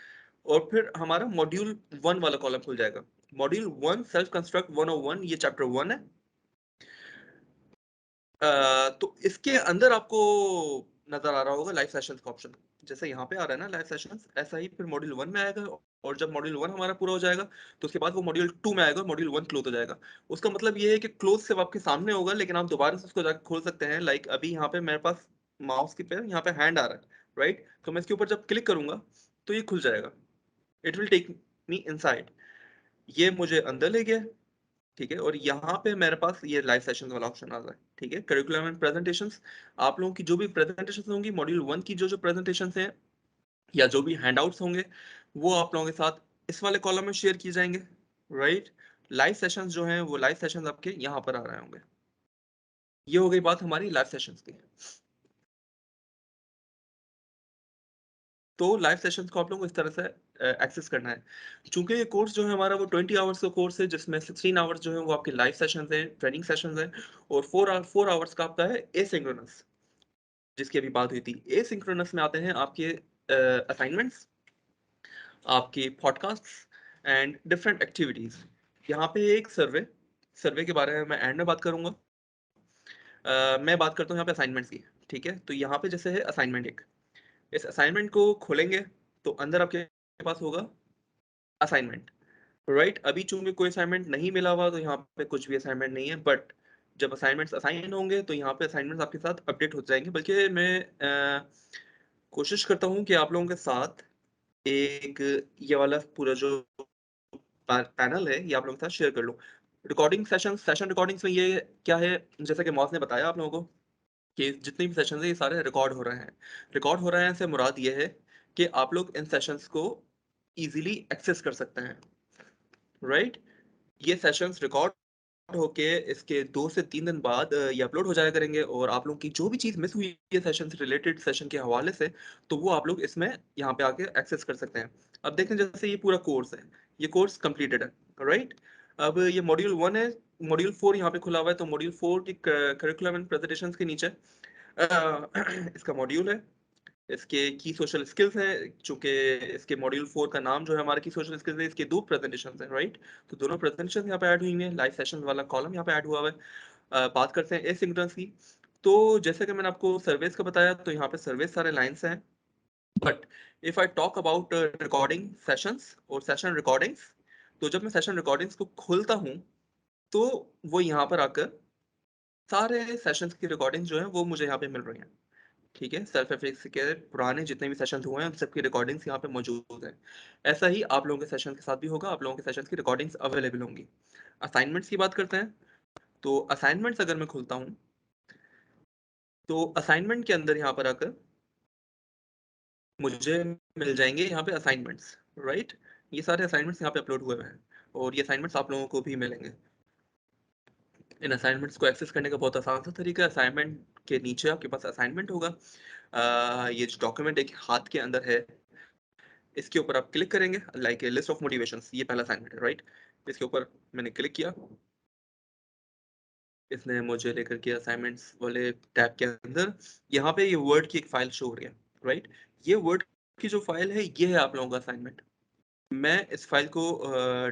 और फिर हमारा मॉड्यूल 1 वाला कॉलम खुल जाएगा। मॉड्यूल 1 सेल्फ कंस्ट्रक्ट 101, ये चैप्टर 1 है। तो इसके अंदर आपको नजर आ रहा होगा लाइव सेशंस का ऑप्शन। जैसे यहाँ पे आ रहा है ना लाइव सेशंस, ऐसा ही फिर मॉड्यूल 1 में आएगा, और जब मॉड्यूल 1 हमारा पूरा हो जाएगा तो उसके बाद वो मॉड्यूल 2 में आएगा, मॉड्यूल 1 क्लोज हो जाएगा। उसका मतलब ये है कि क्लोज सिर्फ आपके सामने होगा, लेकिन आप दोबारा से उसको जाकर खोल सकते हैं। लाइक अभी यहाँ पे मेरे पास माउस की पे यहाँ पे हैंड आ रहा है, राइट। तो मैं इसके ऊपर जब क्लिक करूंगा तो ये खुल जाएगा, it will take me inside. ये मुझे अंदर ले गया, ठीक है। और यहाँ पे मेरे पास ये लाइव सेशंस वाला ऑप्शन आ रहा है, ठीक है। करिकुलम एंड प्रेजेंटेशंस, आप लोगों की जो भी प्रेजेंटेशंस होंगी मॉड्यूल 1 की, जो प्रेजेंटेशंस हैं या जो भी हैंडआउट्स होंगे, वो आप लोगों के साथ इस वाले कॉलम में शेयर किए जाएंगे, राइट। लाइव सेशंस जो हैं वो लाइव सेशंस आपके यहाँ पर आ रहे होंगे। ये हो गई बात हमारी लाइव सेशंस की। तो लाइव सेशंस को आप लोगों को इस तरह से एक्सेस करना है। चूंकि ये कोर्स जो है हमारा वो 20 आवर्स का कोर्स है, जिसमें 16 आवर्स जो है वो आपके लाइव सेशंस हैं, ट्रेनिंग सेशंस हैं, और 4 आवर्स का आपका है एसिंक्रोनस, जिसकी अभी बात हुई थी। एसिंक्रोनस में आते हैं आपके असाइनमेंट्स, आपके पॉडकास्ट्स एंड डिफरेंट एक्टिविटीज। यहाँ पे एक सर्वे के बारे में मैं एंड में बात करूंगा। मैं बात करता हूँ यहाँ पे असाइनमेंट्स की, ठीक है। तो यहाँ पे जैसे है असाइनमेंट एक, इस असाइनमेंट को खोलेंगे तो अंदर आपके पास होगा असाइनमेंट, राइट। अभी चूंकि कोई असाइनमेंट नहीं मिला हुआ तो यहाँ पे कुछ भी असाइनमेंट नहीं है, बट जब असाइनमेंट्स असाइन होंगे तो यहाँ पे असाइनमेंट्स आपके साथ अपडेट हो जाएंगे। बल्कि मैं कोशिश करता हूँ कि आप लोगों के साथ एक ये वाला पूरा जो पैनल है ये आप लोगों के साथ शेयर कर लूँ। रिकॉर्डिंग सेशन रिकॉर्डिंग्स में ये क्या है, जैसा कि मौज ने बताया आप लोगों को कि जितने भी सेशंस हैं ये सारे रिकॉर्ड हो रहे हैं। रिकॉर्ड हो रहे हैं से मुराद ये है कि आप लोग इन सेशंस को इजीली एक्सेस कर सकते हैं, राइट। ये सेशंस रिकॉर्ड होके इसके 2 से 3 दिन बाद ये अपलोड हो जाया करेंगे, और आप लोगों की जो भी चीज़ मिस हुई है सेशन से रिलेटेड, सेशन के हवाले से, तो वो आप लोग इसमें यहाँ पे आके एक्सेस कर सकते हैं। अब देखें जैसे ये पूरा कोर्स है, ये कोर्स कंप्लीटेड है, राइट। अब ये मॉड्यूल 1 है, मॉड्यूल 4 यहाँ पे खुला हुआ है। तो मॉड्यूल 4 की करिकुलम एंड प्रेजेंटेशन के नीचे इसका मॉड्यूल है, इसके की सोशल स्किल्स हैं। चूंकि इसके मॉड्यूल 4 का नाम जो है हमारा की सोशल स्किल्स है, इसके 2 प्रेजेंटेशंस हैं, राइट। तो दोनों प्रेजेंटेशन यहाँ पे ऐड हुई हैं, लाइव सेशन वाला कॉलम यहाँ पे ऐड हुआ हुआ है। बात करते हैं एसिंक्रोनस की। तो जैसे कि मैंने आपको सर्वेस का बताया, तो यहाँ पे सर्वेस सारे लाइन्स हैं, but if I talk about recording sessions और सेशन रिकॉर्डिंग्स, तो जब मैं सेशन रिकॉर्डिंग्स को खोलता हूँ तो वो यहाँ पर आकर सारे सेशंस की रिकॉर्डिंग जो है वो मुझे यहाँ पे मिल रही हैं। ठीक है, सेल्फ एफिक्स के पुराने जितने भी सेशंस हुए हैं उन सबकी रिकॉर्डिंग्स यहाँ पे मौजूद हैं। ऐसा ही आप लोगों के सेशन के साथ भी होगा, आप लोगों के सेशंस की रिकॉर्डिंग्स अवेलेबल होंगी। असाइनमेंट्स की बात करते हैं, तो असाइनमेंट्स अगर मैं खुलता हूँ तो असाइनमेंट के अंदर यहाँ पर आकर मुझे मिल जाएंगे यहाँ पे असाइनमेंट्स, राइट। ये सारे असाइनमेंट्स यहाँ पे अपलोड हुए हैं और ये असाइनमेंट्स आप लोगों को भी मिलेंगे। इन असाइनमेंट्स को एक्सेस करने का बहुत आसान सा तरीका है। असाइनमेंट के नीचे आपके पास असाइनमेंट होगा। ये जो डॉक्यूमेंट एक हाथ के अंदर है, इसके ऊपर आप क्लिक करेंगे, लाइक लिस्ट ऑफ मोटिवेशंस, ये पहला असाइनमेंट है, राइट। इसके ऊपर मैंने क्लिक किया, इसने मुझे लेकर के असाइनमेंट्स वाले टैब के अंदर यहाँ पे ये वर्ड की एक फाइल शो हो रही है, राइट। ये वर्ड की जो फाइल है ये है आप लोगों का असाइनमेंट। मैं इस फाइल को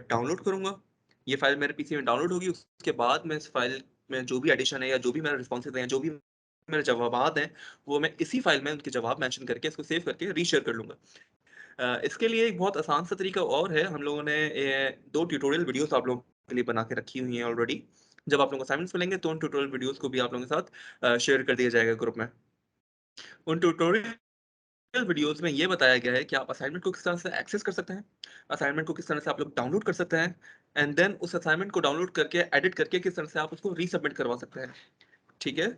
डाउनलोड करूंगा। ये फाइल मेरे पीसी में डाउनलोड होगी, उसके बाद मैं इस फाइल में जो भी एडिशन है या जो भी मेरे रिस्पॉन्सेज हैं, जो भी मेरे जवाबात हैं, वो मैं इसी फाइल में उनके जवाब मेंशन करके इसको सेव करके रीशेयर कर लूंगा। इसके लिए एक बहुत आसान सा तरीका और है। हम लोगों ने 2 ट्यूटोरियल वीडियोस आप लोगों के लिए बना के रखी हुई हैं ऑलरेडी। जब आप लोगों को असाइनमेंट्स मिलेंगे तो उन ट्यूटोरियल वीडियोस को भी आप लोगों के साथ शेयर कर दिया जाएगा ग्रुप में। उन ट्यूटोरियल वीडियोस में ये बताया गया है कि आप असाइनमेंट को किस तरह से एक्सेस कर सकते हैं, असाइनमेंट को किस तरह से आप लोग डाउनलोड कर सकते हैं, एंड देन उस असाइनमेंट को डाउनलोड करके एडिट करके किस तरह से आप उसको रीसबमिट करवा सकते हैं। ठीक है,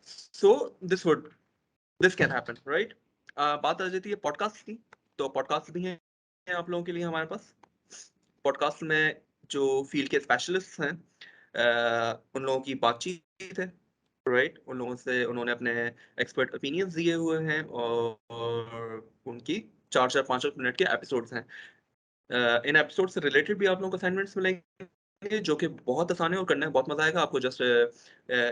so this can happen, right. बात आ जाती है पॉडकास्ट की, तो पॉडकास्ट भी है आप लोगों के लिए हमारे पास। पॉडकास्ट में जो फील्ड के स्पेशलिस्ट हैं उन लोगों की बातचीत है, राइट। उन लोगों से उन्होंने अपने एक्सपर्ट ओपिनियंस दिए हुए हैं और उनकी 4-4 5-5 मिनट के एपिसोड्स हैं। इन एपिसोड से रिलेटेड भी आप लोगों को असाइनमेंट्स मिलेंगे जो कि बहुत आसान है और करने में बहुत मजा आएगा आपको। जस्ट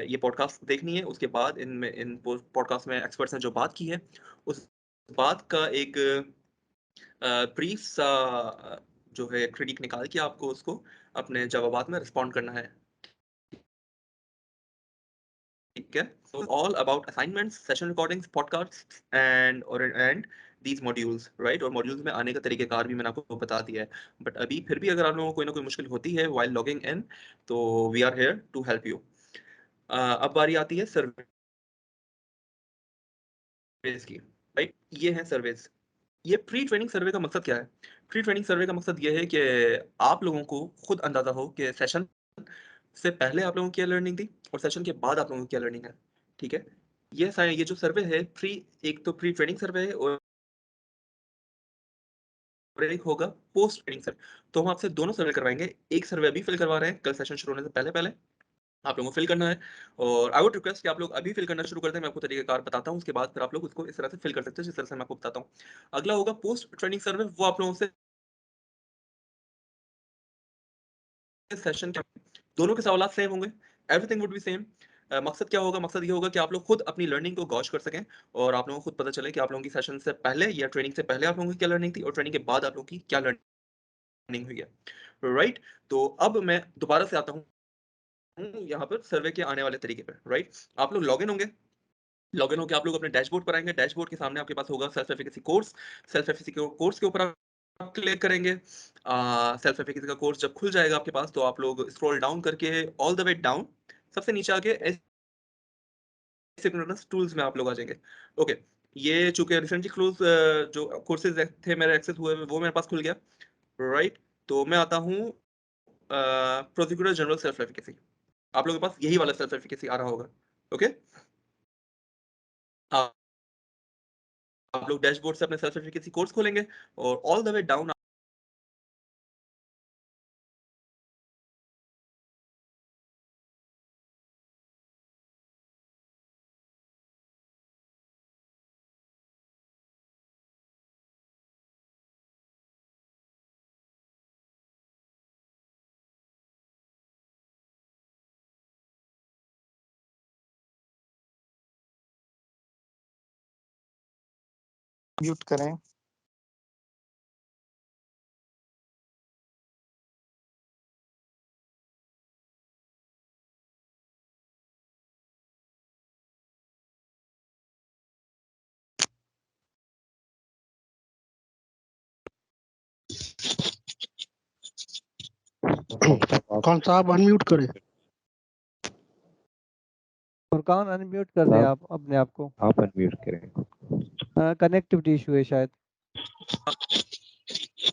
ये पॉडकास्ट देखनी है, उसके बाद इन पॉडकास्ट में एक्सपर्ट्स ने जो बात की है उस बात का एक ब्रीफ सा जो है क्रिटिक निकाल के आपको उसको अपने जवाबात में रिस्पॉन्ड करना है। ठीक है, so all about assignments, session recordings, podcasts and these modules, right। और मॉड्यूल्स में आने का तरीकेकार भी मैंने आपको बता दिया है। बट अभी फिर भी अगर आप लोगों को कोई ना कोई मुश्किल होती है while logging in, तो we are here to help you। अब बारी आती है सर्वेज की, राइट। ये है सर्वेज। ये प्री ट्रेनिंग सर्वे का मकसद क्या है? प्री ट्रेनिंग सर्वे का मकसद ये है कि आप लोगों को खुद अंदाजा हो कि सेशन से पहले आप लोगों की क्या लर्निंग थी और सेशन के बाद आप लोगों की क्या लर्निंग है। ठीक है, ये जो सर्वे है एक तो प्री ट्रेनिंग सर्वे है और एक होगा पोस्ट ट्रेनिंग सर्वे। तो हम आपसे दोनों सर्वे करवाएंगे। एक सर्वे अभी फिल करवा रहे हैं, कल सेशन शुरू होने से पहले पहले आप लोगों को फिल करना है, और आई वुड रिक्वेस्ट कि आप लोग अभी फिल करना शुरू कर दें। मैं आपको तरीकेकार बताता हूँ, उसके बाद फिर आप लोग उसको इस तरह से फिल कर सकते हैं जिस तरह से मैं आपको बताता हूँ। अगला होगा पोस्ट ट्रेनिंग सर्वे। वो आप लोगों से सेशन के दोनों के सवाल सेम होंगे, एवरीथिंग वुड बी सेम। मकसद क्या होगा? मकसद ये होगा कि आप लोग खुद अपनी लर्निंग को गॉश कर सकें और आप लोगों को खुद पता चले कि आप लोगों की सेशन से पहले या ट्रेनिंग से पहले आप लोगों की क्या लर्निंग थी और ट्रेनिंग के बाद आप लोगों की क्या लर्निंग हुई है, राइट। तो अब मैं दोबारा से आता हूँ यहाँ पर सर्वे के आने वाले तरीके पर, राइट। आप लोग लॉगिन होंगे, लॉगिन होकर आप लोग अपने डैशबोर्ड पर आएंगे। डैशबोर्ड के सामने आपके पास होगा self efficacy course. Self efficacy course के ऊपर आप क्लिक करेंगे। सेल्फ एफिकेसी का कोर्स जब खुल जाएगा आपके पास, तो आप लोग स्क्रॉल डाउन करके ऑल द वे डाउन सबसे नीचे आके एसिंक्रोनस टूल्स में आप लोग आ जाएंगे। ओके, ये चूंकि रिसेंटली क्लोज जो कोर्सेज थे मेरे एक्सेस हुए वो मेरे पास खुल गया, राइट। तो मैं आता हूँ प्रोसिक्यूटर जनरल सेल्फ एफिकेसी। आप लोगों के पास यही वाला सेल्फ एफिकेसी आ रहा होगा, ओके। आप लोग डैशबोर्ड से अपने सेल्फ एफिकेसी कोर्स खोलेंगे और all the way down mute करें। कौन साहब अनम्यूट करें? फुरकान अनम्यूट कर दें आप अपने आप को। आप अनम्यूट करें। कनेक्टिविटी इशू है शायद।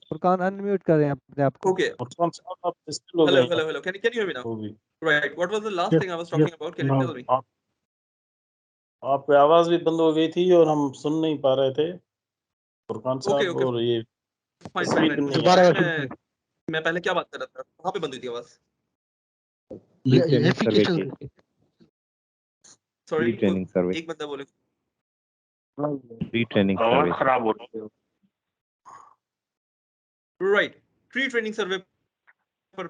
फुरकान अनम्यूट करें अपने आप को। Okay. फुरकान साहब आप डिस्कल हो Hello, गए hello, hello. Can you hear me now? होगी। Right. What was the last Yes, thing I was yes, talking about? Can you now. tell me? आपकी आवाज भी बंद हो गई थी और हम सुन नहीं पा रहे थे फुरकान Okay, साहब, okay. और ये Fine, fine, तस्वीर fine. भी नहीं आ दोबारा रही। शुरू करें। मैं पहले क्या बात कर रहा था? कहाँ पे बंद हुई थी आवाज? एप्लीकेशन से। Sorry, ट्रेनिंग सर्वे, एक बंदा बोले। फ्री ट्रेनिंग आवाज सर्वे। खराब हो रही है। Right. ट्री ट्रेनिंग सर्वे पर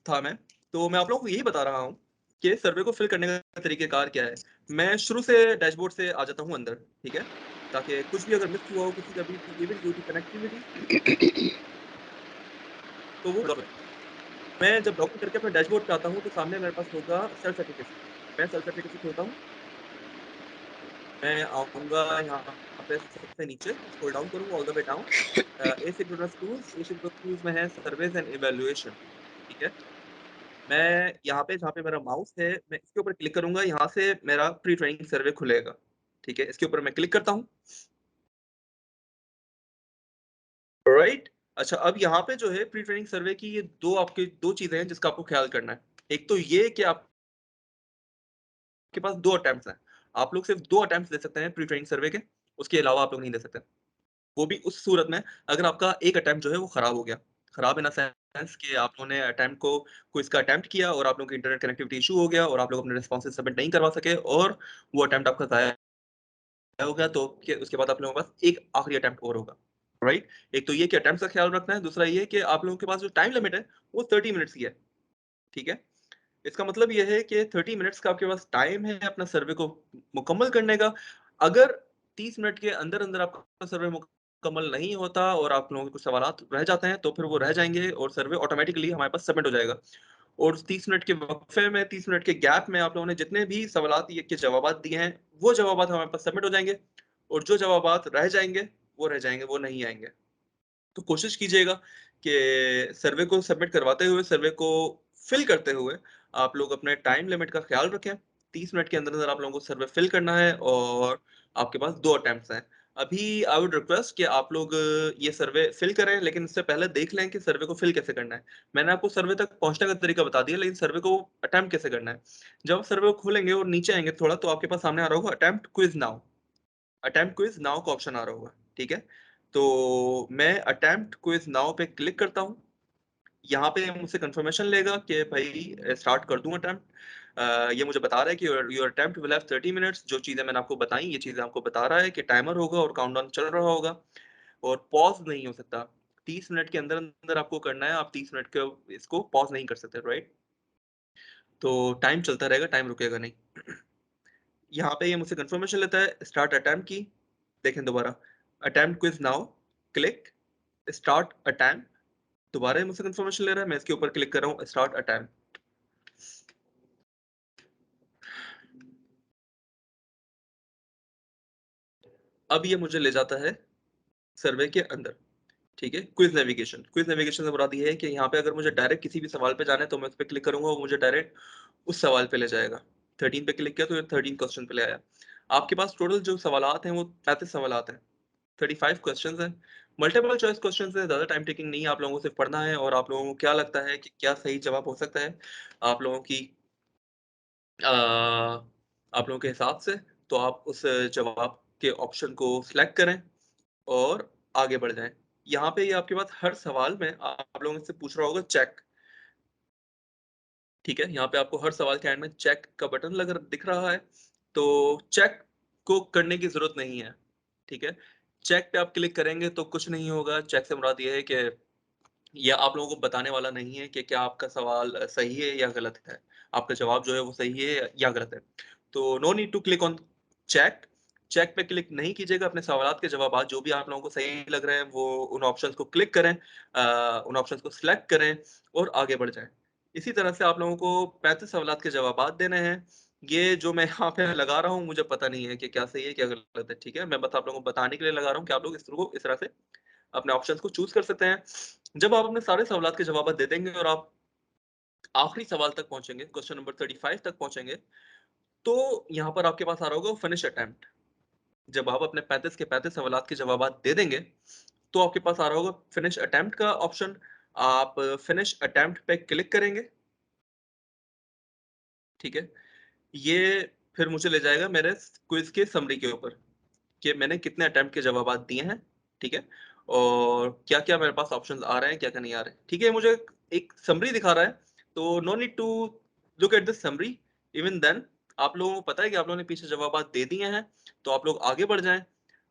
था मैं, तो मैं आप लोगों को यही बता रहा हूँ कि सर्वे को फिल करने का तरीकेकार क्या है। मैं शुरू से डैशबोर्ड से आ जाता हूँ अंदर, ठीक है, ताकि कुछ भी अगर मिस हुआ हो किसी का भी इवन ड्यू टू कनेक्टिविटी तो वो मैं जब लॉगिन करके अपने डैशबोर्ड पे आता हूँ तो सामने मेरे पास होगा सेल्फ एप्लीकेशन। मैं सेल्फ एप्लीकेशन खोलता हूँ, मैं आऊंगा यहाँ पे सबसे नीचे, स्क्रॉल डाउन करूंगा all the way down. Asynchronous tools, asynchronous tools में है सर्वेज एंड इवैल्यूएशन, ठीक है। मैं यहाँ पे जहाँ पे मेरा माउस है मैं इसके ऊपर क्लिक करूंगा, यहाँ से मेरा प्री ट्रेनिंग सर्वे खुलेगा, ठीक है। इसके ऊपर मैं क्लिक करता हूँ, राइट। अच्छा, अब यहाँ पे जो है प्री ट्रेनिंग सर्वे की ये दो चीजें हैं जिसका आपको ख्याल करना है। एक तो ये कि आपके पास 2 अटेम्प्ट्स हैं, आप लोग सिर्फ 2 अटेम्प्ट्स दे सकते हैं प्री ट्रेनिंग सर्वे के, उसके अलावा आप लोग नहीं दे सकते। वो भी उस सूरत में अगर आपका एक अटेम्प्ट जो है वो खराब हो गया। खराब इन सेंस कि आप लोगों ने अटेम्प्ट को इसका अटेम्प्ट किया और आप लोगों की इंटरनेट कनेक्टिविटी इशू हो गया और आप लोग अपने रिस्पॉन्सेज सबमिट नहीं करवा सके और वो अटेम्प्ट आपका ज़ाया हो गया, तो उसके बाद आप लोगों के पास एक आखिरी अटेम्प्ट और होगा, राइट। एक तो ये कि अटेम्प्ट का ख्याल रखना है, दूसरा ये कि आप लोगों के पास जो टाइम लिमिट है वो 30 मिनट्स की है, ठीक है। इसका मतलब ये है कि 30 मिनट्स का आपके पास टाइम है अपना सर्वे को मुकम्मल करने का। अगर 30 मिनट के अंदर अंदर आपका सर्वे मुकम्मल नहीं होता और आप लोगों के कुछ सवाल रह जाते हैं तो फिर वो रह जाएंगे और सर्वे ऑटोमेटिकली हमारे पास सबमिट हो जाएगा। और 30 मिनट के वक्फे में, 30 मिनट के गैप में आप लोगों ने जितने भी सवाल के जवाब दिए हैं वो जवाब हमारे पास सबमिट हो जाएंगे और जो जवाब रह जाएंगे वो रह जाएंगे, वो नहीं आएंगे। तो कोशिश कीजिएगा कि सर्वे को सबमिट करवाते हुए, सर्वे को फिल करते हुए आप लोग अपने टाइम लिमिट का ख्याल रखें। 30 मिनट के अंदर अंदर आप लोगों को सर्वे फिल करना है और आपके पास 2 अटेम्प्ट्स हैं। अभी आई वुड रिक्वेस्ट कि आप लोग ये सर्वे फिल करें, लेकिन इससे पहले देख लें कि सर्वे को फिल कैसे करना है। मैंने आपको सर्वे तक पहुंचने का तरीका बता दिया, लेकिन सर्वे को अटेम्प्ट कैसे करना है। जब आप सर्वे को खोलेंगे और नीचे आएंगे थोड़ा तो आपके पास सामने आ रहा होगा attempt quiz now. Attempt quiz now का ऑप्शन आ रहा होगा, ठीक है। तो मैं अटेम्प्ट क्विज नाउ पे क्लिक करता हूँ। यहाँ पे मुझसे कंफर्मेशन लेगा कि भाई स्टार्ट कर दूं अटेम्प्ट। ये मुझे बता रहा है कि your attempt will have 30 minutes. जो चीजें मैंने आपको बताई ये चीजें आपको बता रहा है कि टाइमर होगा और काउंटडाउन चल रहा होगा और पॉज नहीं हो सकता। 30 मिनट के अंदर अंदर आपको करना है, आप 30 मिनट के इसको पॉज नहीं कर सकते, राइट। तो टाइम चलता रहेगा, टाइम रुकेगा नहीं। यहाँ पे ये मुझसे कंफर्मेशन लेता है स्टार्ट अटेम्प्ट की। देखें दोबारा, attempt quiz now, click start attempt. दोबारा मुझसे कंफर्मेशन ले रहा है, मैं इसके ऊपर क्लिक कर रहा हूँ स्टार्ट अटेम्प्ट। अब ये मुझे ले जाता है सर्वे के अंदर, ठीक है। क्विज नेविगेशन, क्विज नेविगेशन से मुराद ये है कि यहाँ पे अगर मुझे डायरेक्ट किसी भी सवाल पे जाना है तो मैं उस पर क्लिक करूंगा, वो मुझे डायरेक्ट उस सवाल पे ले जाएगा। 13 पे क्लिक किया तो ये 13 क्वेश्चन पे ले आया। आपके पास टोटल जो सवालात हैं वो 35 सवालात हैं, 35 क्वेश्चंस हैं। मल्टीपल चॉइस क्वेश्चंस हैं, ज़्यादा टाइम टेकिंग नहीं है। आप लोगों को सिर्फ पढ़ना है और आप लोगों को क्या लगता है कि क्या सही जवाब हो सकता है आप लोगों की आप लोगों के हिसाब से, तो आप उस जवाब के ऑप्शन को सिलेक्ट करें और आगे बढ़ जाएं। यहाँ पे ये आपके पास हर सवाल में आप लोगों से पूछ रहा होगा चेक, ठीक है। यहाँ पे आपको हर सवाल के एंड में चेक का बटन दिख रहा है, तो चेक को करने की जरूरत नहीं है, ठीक है। चेक पे आप क्लिक करेंगे तो कुछ नहीं होगा। चेक से मुराद ये है कि यह आप लोगों को बताने वाला नहीं है कि क्या आपका सवाल सही है या गलत है, आपका जवाब जो है वो सही है या गलत है। तो no need to click on check. Check पे क्लिक नहीं कीजिएगा। अपने सवालात के जवाब जो भी आप लोगों को सही लग रहे हैं वो उन ऑप्शंस को क्लिक करें, उन ऑप्शंस को सिलेक्ट करें और आगे बढ़ जाएं। इसी तरह से आप लोगों को 35 सवालात के जवाब देने हैं। ये जो मैं यहाँ पे लगा रहा हूँ मुझे पता नहीं है कि क्या सही है क्या गलत है, ठीक है। मैं बस आप लोगों को बताने के लिए लगा रहा हूँ कि आप लोग इस तरह से अपने ऑप्शंस को चूज कर सकते हैं। जब आप अपने सारे सवालों के जवाब दे देंगे और आप आखिरी सवाल तक पहुंचेंगे, क्वेश्चन नंबर 35 तक पहुंचेंगे, तो यहाँ पर आपके पास आ रहा होगा फिनिश अटेम्प्ट। जब आप अपने 35 के 35 सवाल के जवाब दे देंगे तो आपके पास आ रहा होगा फिनिश अटेम्प्ट का ऑप्शन। आप फिनिश अटेम्प्ट पे क्लिक करेंगे, ठीक है। ये फिर मुझे ले जाएगा मेरे क्विज के समरी के ऊपर कि मैंने कितने अटेम्प्ट के जवाब दिए हैं, ठीक है, और क्या क्या मेरे पास ऑप्शंस आ रहे हैं, क्या क्या नहीं आ रहे, ठीक है। मुझे एक समरी दिखा रहा है, तो no need to look at this summary. Even then आप लोगों को पता है कि आप लोगों ने पीछे जवाब दे दिए हैं, तो आप लोग आगे बढ़ जाएं।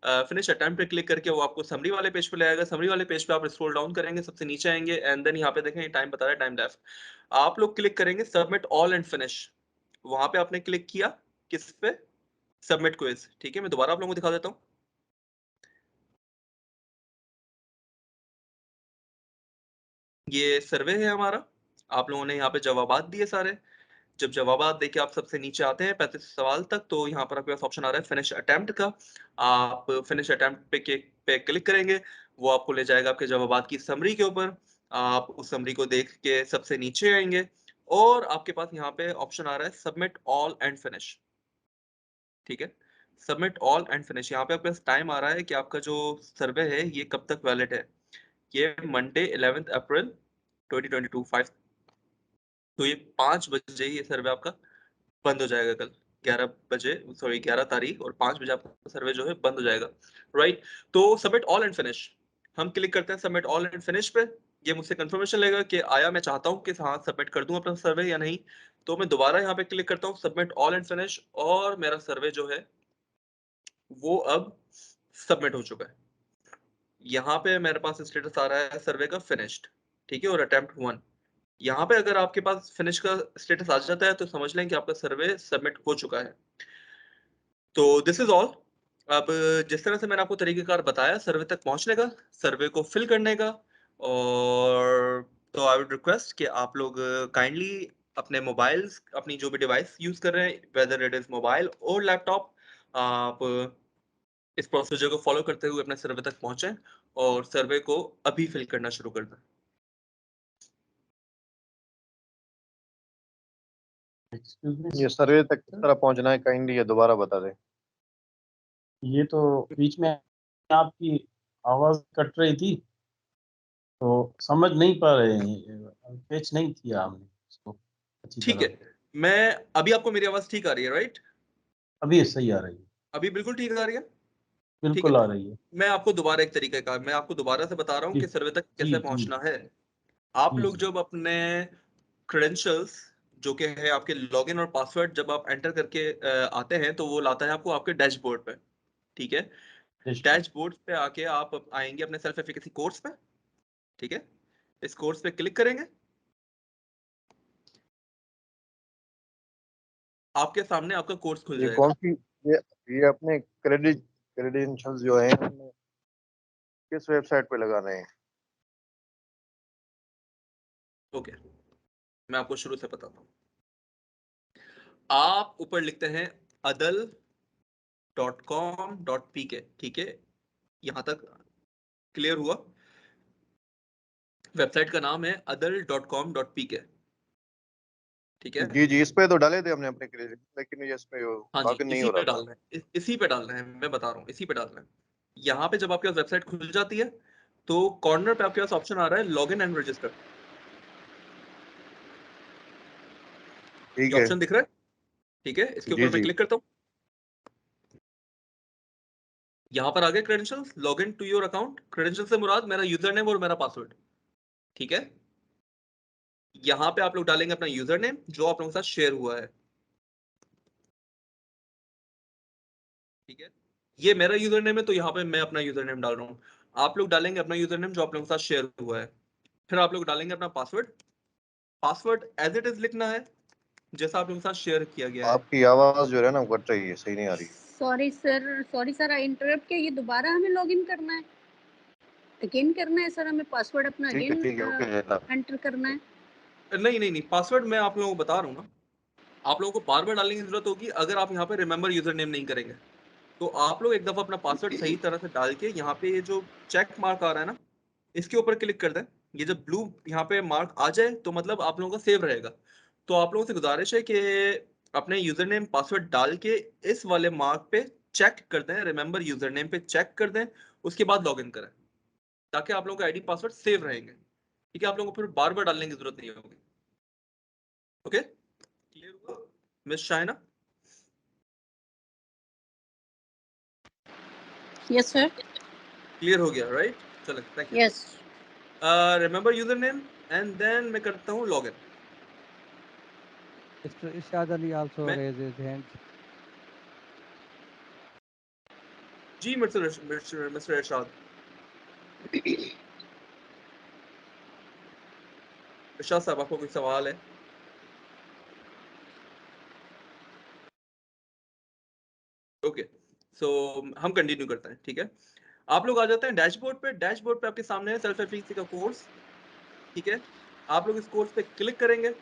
फिनिश अटेम्प्ट पे क्लिक करके वो आपको समरी वाले पेज पे ले आएगा। समरी वाले पेज पे आप स्क्रॉल डाउन करेंगे, सबसे नीचे आएंगे, एंड देन यहाँ पे देखें टाइम बता रहा है, टाइम लेफ्ट। आप लोग क्लिक करेंगे सबमिट ऑल एंड फिनिश। वहां पे आपने क्लिक किया किस पे? सबमिट क्विज, ठीक है। मैं दोबारा आप लोगों को दिखा देता हूँ। ये सर्वे है हमारा, आप लोगों ने यहाँ पे जवाब दिए सारे। जब जवाब देके आप सबसे नीचे आते हैं 35 सवाल तक, तो यहाँ पर आपके पास ऑप्शन आ रहा है फिनिश अटेम्प्ट का। आप फिनिश अटेम्प्ट पे क्लिक करेंगे, वो आपको ले जाएगा आपके जवाब की समरी के ऊपर। आप उस समरी को देख के सबसे नीचे आएंगे और आपके पास यहाँ पे ऑप्शन आ रहा है सबमिट ऑल एंड फिनिश, ठीक है। सबमिट ऑल एंड फिनिश, यहाँ पे आपके पास टाइम आ रहा है कि आपका जो सर्वे है ये कब तक वैलिड है। ये मंडे 11 अप्रैल 2022 5, तो ये 5 बजे ये सर्वे आपका बंद हो जाएगा। कल 11 बजे, सॉरी 11 तारीख और 5 बजे आपका सर्वे जो है बंद हो जाएगा, राइट। तो सबमिट ऑल एंड फिनिश, हम क्लिक करते हैं सबमिट ऑल एंड फिनिश पे। ये मुझसे कंफर्मेशन लेगा कि आया, मैं चाहता हूँ कि हाँ सबमिट कर दूं अपना सर्वे या नहीं। तो मैं दोबारा यहाँ पे क्लिक करता हूँ सबमिट ऑल एंड फिनिश, और मेरा सर्वे जो है वो अब सबमिट हो चुका है। यहाँ पे मेरे पास स्टेटस आ रहा है सर्वे का फिनिश्ड, ठीक है, और अटेम्प्ट 1। यहाँ पे अगर आपके पास फिनिश का स्टेटस आ जाता है तो समझ लें कि आपका सर्वे सबमिट हो चुका है। तो दिस इज ऑल। अब जिस तरह से मैंने आपको तरीकेकार बताया सर्वे तक पहुंचने का, सर्वे को फिल करने का, और तो आई वुड रिक्वेस्ट कि आप लोग काइंडली अपने मोबाइल्स, अपनी जो भी डिवाइस यूज कर रहे हैं, वेदर इट इज मोबाइल और लैपटॉप, आप इस प्रोसीजर को फॉलो करते हुए अपने सर्वे तक पहुंचे और सर्वे को अभी फिल करना शुरू कर दें। ये सर्वे तक किस तरह पहुंचना है, काइंडली ये दोबारा बता दें। ये तो बीच में आपकी आवाज कट रही थी तो समझ नहीं पा रहे हैं, कैच नहीं किया हमने इसको अच्छी ठीक तरह। है, मैं अभी आपको मेरी आवाज ठीक आ रही है, राइट? अभी सही आ रही है, अभी बिल्कुल ठीक आ रही है, ठीक बिल्कुल है। आ रही है। मैं आपको दोबारा एक तरीके का, मैं आपको दोबारा से बता रहा हूँ जी कि सर्वे तक जी कैसे जी पहुंचना है। आप जी लोग जी जब अपने क्रेडेंशियल्स जो कि है आपके लॉगिन और पासवर्ड जब आप एंटर करके आते हैं, तो वो लाता है आपको आपके डैशबोर्ड पे, ठीक है। डैशबोर्ड पे आके आप आएंगे अपने सेल्फ एफिकेसी कोर्स पे, ठीक है। इस कोर्स पे क्लिक करेंगे, आपके सामने आपका कोर्स खुल ये जाएगा। कौन सी, ये अपने क्रेडेंशियल्स जो हैं किस वेबसाइट पे लगाने हैं? ओके, मैं आपको शुरू से बताता हूँ। आप ऊपर लिखते हैं adal.com.pk, ठीक है, यहां तक क्लियर हुआ। वेबसाइट का नाम है adal.com.pk, ठीक है। जी जी, इस पे तो डाले थे हमने अपने क्रेडिट, लेकिन ये इस पे हाँ जी, लॉगिन नहीं इसी हो पे रहा था। डालना है, इसी पे डालना है, मैं बता रहा हूँ, इसी पे डालना है। यहाँ पे जब आपके पास वेबसाइट खुल जाती है तो कॉर्नर पे आपके पास ऑप्शन आ रहा है लॉगिन एंड रजिस्टर, ठीक ये है। ऑप्शन दिख रहा है, ठीक है। इसके जी ऊपर मैं जी क्लिक करता हूँ, यहाँ पर आ गए credentials, login to your account. Credential से मुराद मेरा यूजर नेम और मेरा पासवर्ड, ठीक है। यहाँ पे आप लोग डालेंगे अपना यूजर नेम जो आप लोगों के साथ शेयर हुआ है, ठीक है। ये मेरा यूजर नेम है तो यहाँ पे मैं अपना यूजर नेम डाल रहा हूँ। आप लोग डालेंगे अपना यूजर नेम जो आप लोगों के साथ शेयर हुआ है। फिर आप लोग डालेंगे अपना password. Password as it is लिखना है जैसा आप लोगों के साथ शेयर किया गया है। आपकी आवाज जो है ना कट रही है, सही नहीं आ रही। सॉरी सर आई इंटरप्ट किया। ये दोबारा हमें लॉगिन करना है, अगेन करना है सर? हमें पासवर्ड अपना ठीक है अगेन ठीक है, ओके। एंटर करना है? नहीं नहीं नहीं, पासवर्ड मैं आप लोगों को बता रहा हूँ ना, आप लोगों को बार बार डालने की जरूरत होगी अगर आप यहाँ पे रिमेंबर यूजर नेम नहीं करेंगे। तो आप लोग एक दफा अपना पासवर्ड सही तरह से डाल के यहाँ पे ये जो चेक मार्क आ रहा है ना, इसके ऊपर क्लिक कर दें। ये जब ब्लू यहाँ पे मार्क आ जाए तो मतलब आप लोगों का सेव रहेगा। तो आप लोगों से गुजारिश है कि अपने यूजर नेम पासवर्ड डाल के इस वाले मार्क पे चेक कर दें, रिमेंबर यूजर नेम पे चेक कर दें, उसके बाद लॉग इन करें, ताकि आप लोगों का आईडी पासवर्ड सेव रहेंगे। ठीक है, आप लोगों को फिर बार बार डालने की जरूरत नहीं होगी। ओके, क्लियर हुआ miss Shaina? Yes sir. Clear हो गया राइट? चलो thank you. Yes. Remember user name and then मैं करता हूँ log in. Mr. Ishad Ali also raised his hand. जी मिस्टर इरशाद। इरशाद साहब आपको कोई सवाल है? ओके सो हम कंटिन्यू करते हैं। ठीक है, आप लोग आ जाते हैं डैशबोर्ड पे। डैशबोर्ड पे आपके सामने है सेल्फ एफिशिएंसी का कोर्स। ठीक है, आप लोग इस कोर्स पे क्लिक करेंगे,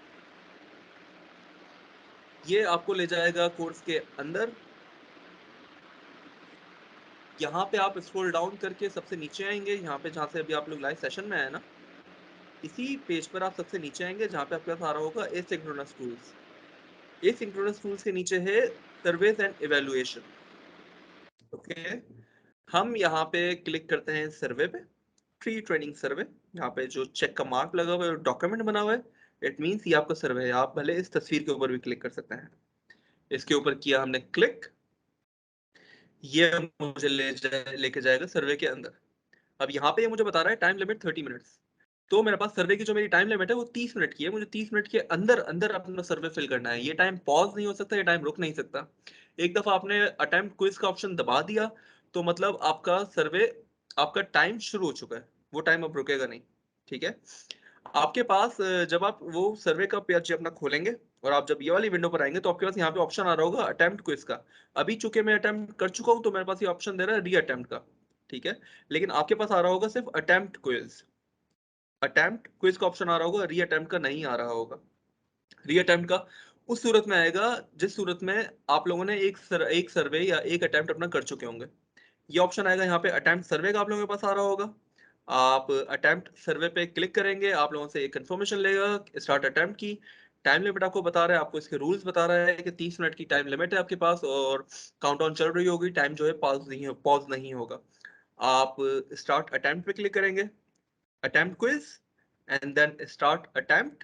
ये आपको ले जाएगा कोर्स के अंदर। यहाँ पे आप स्क्रॉल डाउन करके सबसे नीचे आएंगे, यहाँ पे जहाँ से अभी आप लोग लाइव सेशन में आए ना, इसी पेज पर आप सबसे नीचे आएंगे जहाँ पे आपके पास आ रहा होगा एसिंक्रोनस टूल्स। एसिंक्रोनस टूल्स के नीचे है सर्वेस एंड इवैल्यूएशन। ओके, हम यहाँ पे क्लिक करते हैं सर्वे पे, प्री ट्रेनिंग सर्वे। यहाँ पे जो चेक का मार्क लगा हुआ है, डॉक्यूमेंट बना हुआ है, इट मींस ये आपका सर्वे है। आप भले इस तस्वीर के ऊपर भी क्लिक कर सकते हैं। इसके ऊपर किया हमने क्लिक, ये मुझे लेके जाएगा सर्वे के अंदर। अब यहाँ पे ये मुझे बता रहा है टाइम लिमिट 30 मिनट्स। तो मेरे पास सर्वे की जो मेरी टाइम लिमिट है वो 30 मिनट की है। मुझे 30 मिनट के अंदर अंदर अपना सर्वे फिल करना है। ये टाइम पॉज नहीं हो सकता, ये टाइम रुक नहीं सकता। एक दफा आपने अटेम्प्ट क्विज का ऑप्शन दबा दिया तो मतलब आपका सर्वे, आपका टाइम शुरू हो चुका है, वो टाइम अब रुकेगा नहीं। ठीक है, आपके पास जब आप वो सर्वे का पेज अपना खोलेंगे और आप जब ये वाली विंडो पर आएंगे तो आपके पास यहाँ पे ऑप्शन आ रहा होगा अटेम्प्ट क्विज का। अभी चूंकि मैं अटेम्प्ट कर चुका हूँ तो मेरे पास ये ऑप्शन दे रहा है री अटेम्प्ट का। ठीक है, लेकिन आपके पास आ रहा होगा सिर्फ अटेम्प्ट क्विज। अटेम्प्ट क्विज का ऑप्शन आ रहा होगा, री अटेम्प्ट का नहीं आ रहा होगा। री अटेम्प्ट का उस सूरत में आएगा जिस सूरत में आप लोगों ने एक सर्वे या एक अटेम्प्ट अपना कर चुके होंगे। ये ऑप्शन आएगा यहाँ पे अटेम्प्ट सर्वे का आप लोगों के पास आ रहा होगा। आप अटेम्प्ट सर्वे पे क्लिक करेंगे, आप लोगों से एक इन्फॉर्मेशन लेगा स्टार्ट अटेम्प्ट की। टाइम लिमिट आपको बता रहा है, आपको इसके रूल्स बता रहा है कि 30 मिनट की टाइम लिमिट है आपके पास और काउंटडाउन चल रही होगी, टाइम जो है पॉज नहीं होगा। आप स्टार्ट अटेम्प्ट पे क्लिक करेंगे, attempt quiz and then start attempt.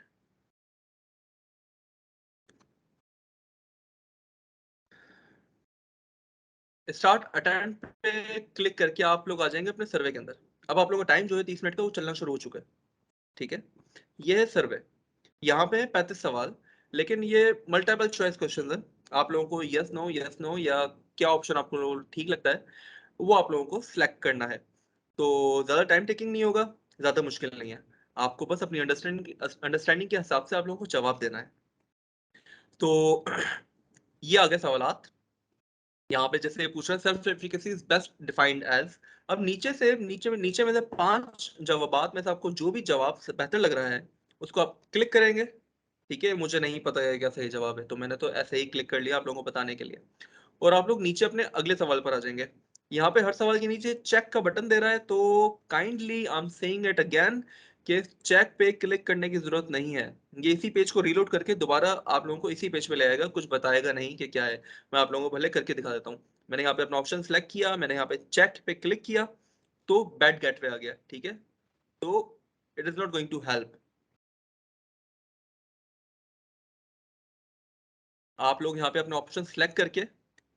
Start attempt पे क्लिक करके आप लोग आ जाएंगे अपने सर्वे के अंदर। अब आप लोगों का टाइम जो है 30 मिनट का वो चलना शुरू हो चुका है। ठीक है, ये है सर्वे। यहाँ पे 35 सवाल, लेकिन ये मल्टीपल चॉइस क्वेश्चन है। आप लोगों को यस नो या क्या ऑप्शन आपको ठीक लगता है वो आप लोगों को सिलेक्ट करना है। तो ज्यादा टाइम टेकिंग नहीं होगा, ज्यादा मुश्किल नहीं है। आपको बस अपनी अंडरस्टैंडिंग के हिसाब से आप लोगों को जवाब देना है। तो ये आ गए सवालात। यहाँ पे जैसे पूछ रहे हैं self efficacy is best defined as. अब नीचे में से 5 जवाबात में से आपको जो भी जवाब से बेहतर लग रहा है उसको आप क्लिक करेंगे। ठीक है, मुझे नहीं पता है क्या सही जवाब है तो मैंने तो ऐसे ही क्लिक कर लिया आप लोगों को बताने के लिए। और आप लोग नीचे अपने अगले सवाल पर आ जाएंगे। यहाँ पे हर सवाल के नीचे चेक का बटन दे रहा है, तो kindly I am saying it again कि चेक पे क्लिक करने की जरूरत नहीं है। ये इसी पेज को रीलोड करके दोबारा आप लोगों को इसी पेज पे ले आएगा, कुछ बताएगा नहीं कि क्या है। मैं आप लोगों को भले करके दिखा देता हूँ। मैंने यहाँ पे अपना ऑप्शन सेलेक्ट किया, मैंने यहाँ पे चेक पे क्लिक किया तो बैड गेटवे आ गया। ठीक है, तो it is not going to help. आप लोग यहाँ पे अपना ऑप्शन सेलेक्ट करके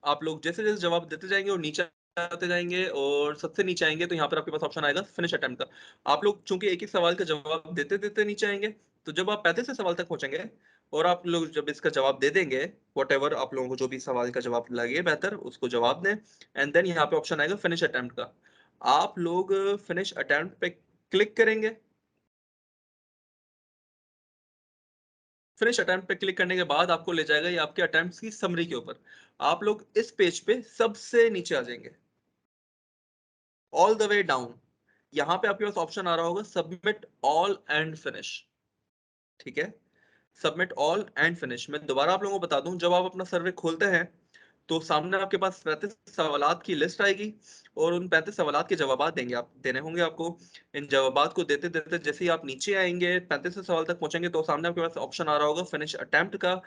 आप लोग जैसे जैसे जवाब देते जाएंगे और नीचे आते जाएंगे और सबसे नीचे आएंगे तो यहाँ पर आपके पास ऑप्शन आएगा फिनिश अटेम्प्ट का। आप लोग चूंकि एक एक सवाल का जवाब देते देते नीचे आएंगे, तो जब आप 35 सवाल तक पहुंचेंगे और आप लोग जब इसका जवाब दे देंगे, वॉट आप लोगों को जो भी सवाल का जवाब लगे बेहतर उसको जवाब दें, एंड देन यहाँ पे ऑप्शन आएगा फिनिश अटेम्प्ट का। आप लोग फिनिश अटेम्प्ट पे क्लिक करेंगे। फिनिश अटेम्प्ट पे क्लिक करने के बाद आपको ले जाएगा ये आपके अटेम्प्ट्स की समरी के ऊपर। आप लोग इस पेज पे सबसे नीचे आ जाएंगे, ऑल द वे डाउन। यहाँ पे आपके पास ऑप्शन आ रहा होगा सबमिट ऑल एंड फिनिश। ठीक है, सबमिट ऑल एंड फिनिश। मैं दोबारा आप लोगों को बता दूं, जब आप अपना सर्वे खोलते हैं तो सामने आपके पास 35 सवालात की लिस्ट आएगी और उन 35 सवालात के जवाब देने होंगे आपको। इन जवाबात को देते देते जैसे ही आप नीचे आएंगे 35 सवाल तक पहुंचेंगे तो सामने आपके पास ऑप्शन आ रहा होगा फिनिश अटेम्प्ट का।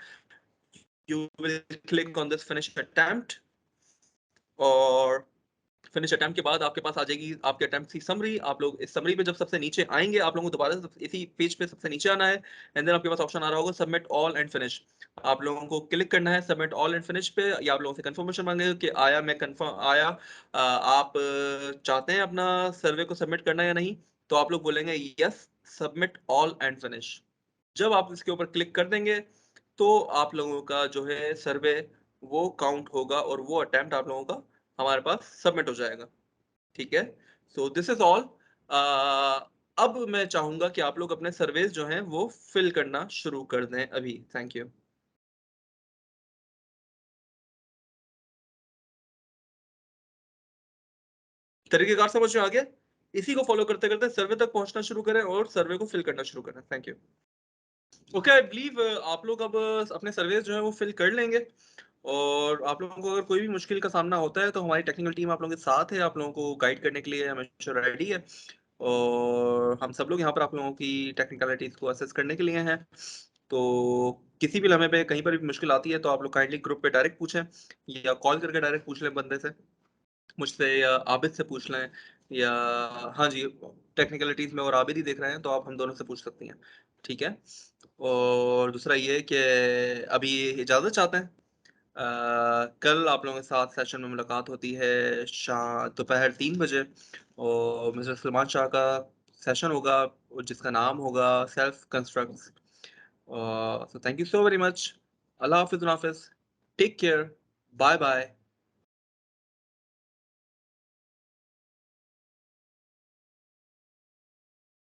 You will click on this finish attempt और फिनिश अटेम्प्ट के बाद आपके पास आ जाएगी आपके अटेम्प्ट की समरी। आप लोग इस समरी पे जब सबसे नीचे आएंगे आप लोगों को दोबारा इसी पेज पे सबसे नीचे आना है एंड देन आपके पास ऑप्शन आ रहा होगा सबमिट ऑल एंड फिनिश। आप लोगों को क्लिक करना है सबमिट ऑल एंड फिनिश पे या आप लोगों से कंफर्मेशन मांगेगा कि आया मैं कंफर्म आया आप चाहते हैं अपना सर्वे को सबमिट करना या नहीं, तो आप लोग बोलेंगे yes submit all and finish. जब आप इसके ऊपर क्लिक कर देंगे तो आप लोगों का जो है सर्वे वो काउंट होगा और वो अटेम्प्ट आप लोगों का हमारे पास सबमिट हो जाएगा। ठीक है, सो दिस इज ऑल। अब मैं चाहूंगा कि आप लोग अपने सर्वेज जो हैं वो फिल करना शुरू कर दें अभी। Thank you. तरीकेकार समझ में आ गया? इसी को फॉलो करते करते सर्वे तक पहुंचना शुरू करें और सर्वे को फिल करना शुरू करें। Thank you. Okay, I believe आप लोग अब अपने सर्वेज जो है वो फिल कर लेंगे और आप लोगों को अगर कोई भी मुश्किल का सामना होता है तो हमारी टेक्निकल टीम आप लोगों के साथ है, आप लोगों को गाइड करने के लिए हमेशा रेडी है और हम सब लोग यहाँ पर आप लोगों की टेक्निकलिटीज को असेस करने के लिए हैं। तो किसी भी लम्हे पे कहीं पर भी मुश्किल आती है तो आप लोग काइंडली ग्रुप पे डायरेक्ट पूछें या कॉल करके डायरेक्ट पूछ लें बंदे से, मुझसे या आबिद से पूछ लें या हाँ जी टेक्निकलिटीज में और आबिद ही देख रहे हैं तो आप हम दोनों से पूछ सकती हैं। ठीक है, और दूसरा ये कि अभी इजाज़त चाहते हैं। कल आप लोगों के साथ सेशन में मुलाकात होती है दोपहर 3 बजे और मिस्टर सलमान शाह का सेशन होगा जिसका नाम होगा self construct. So thank you so very much. अल्लाह हाफिज़, टेक केयर, बाय बाय।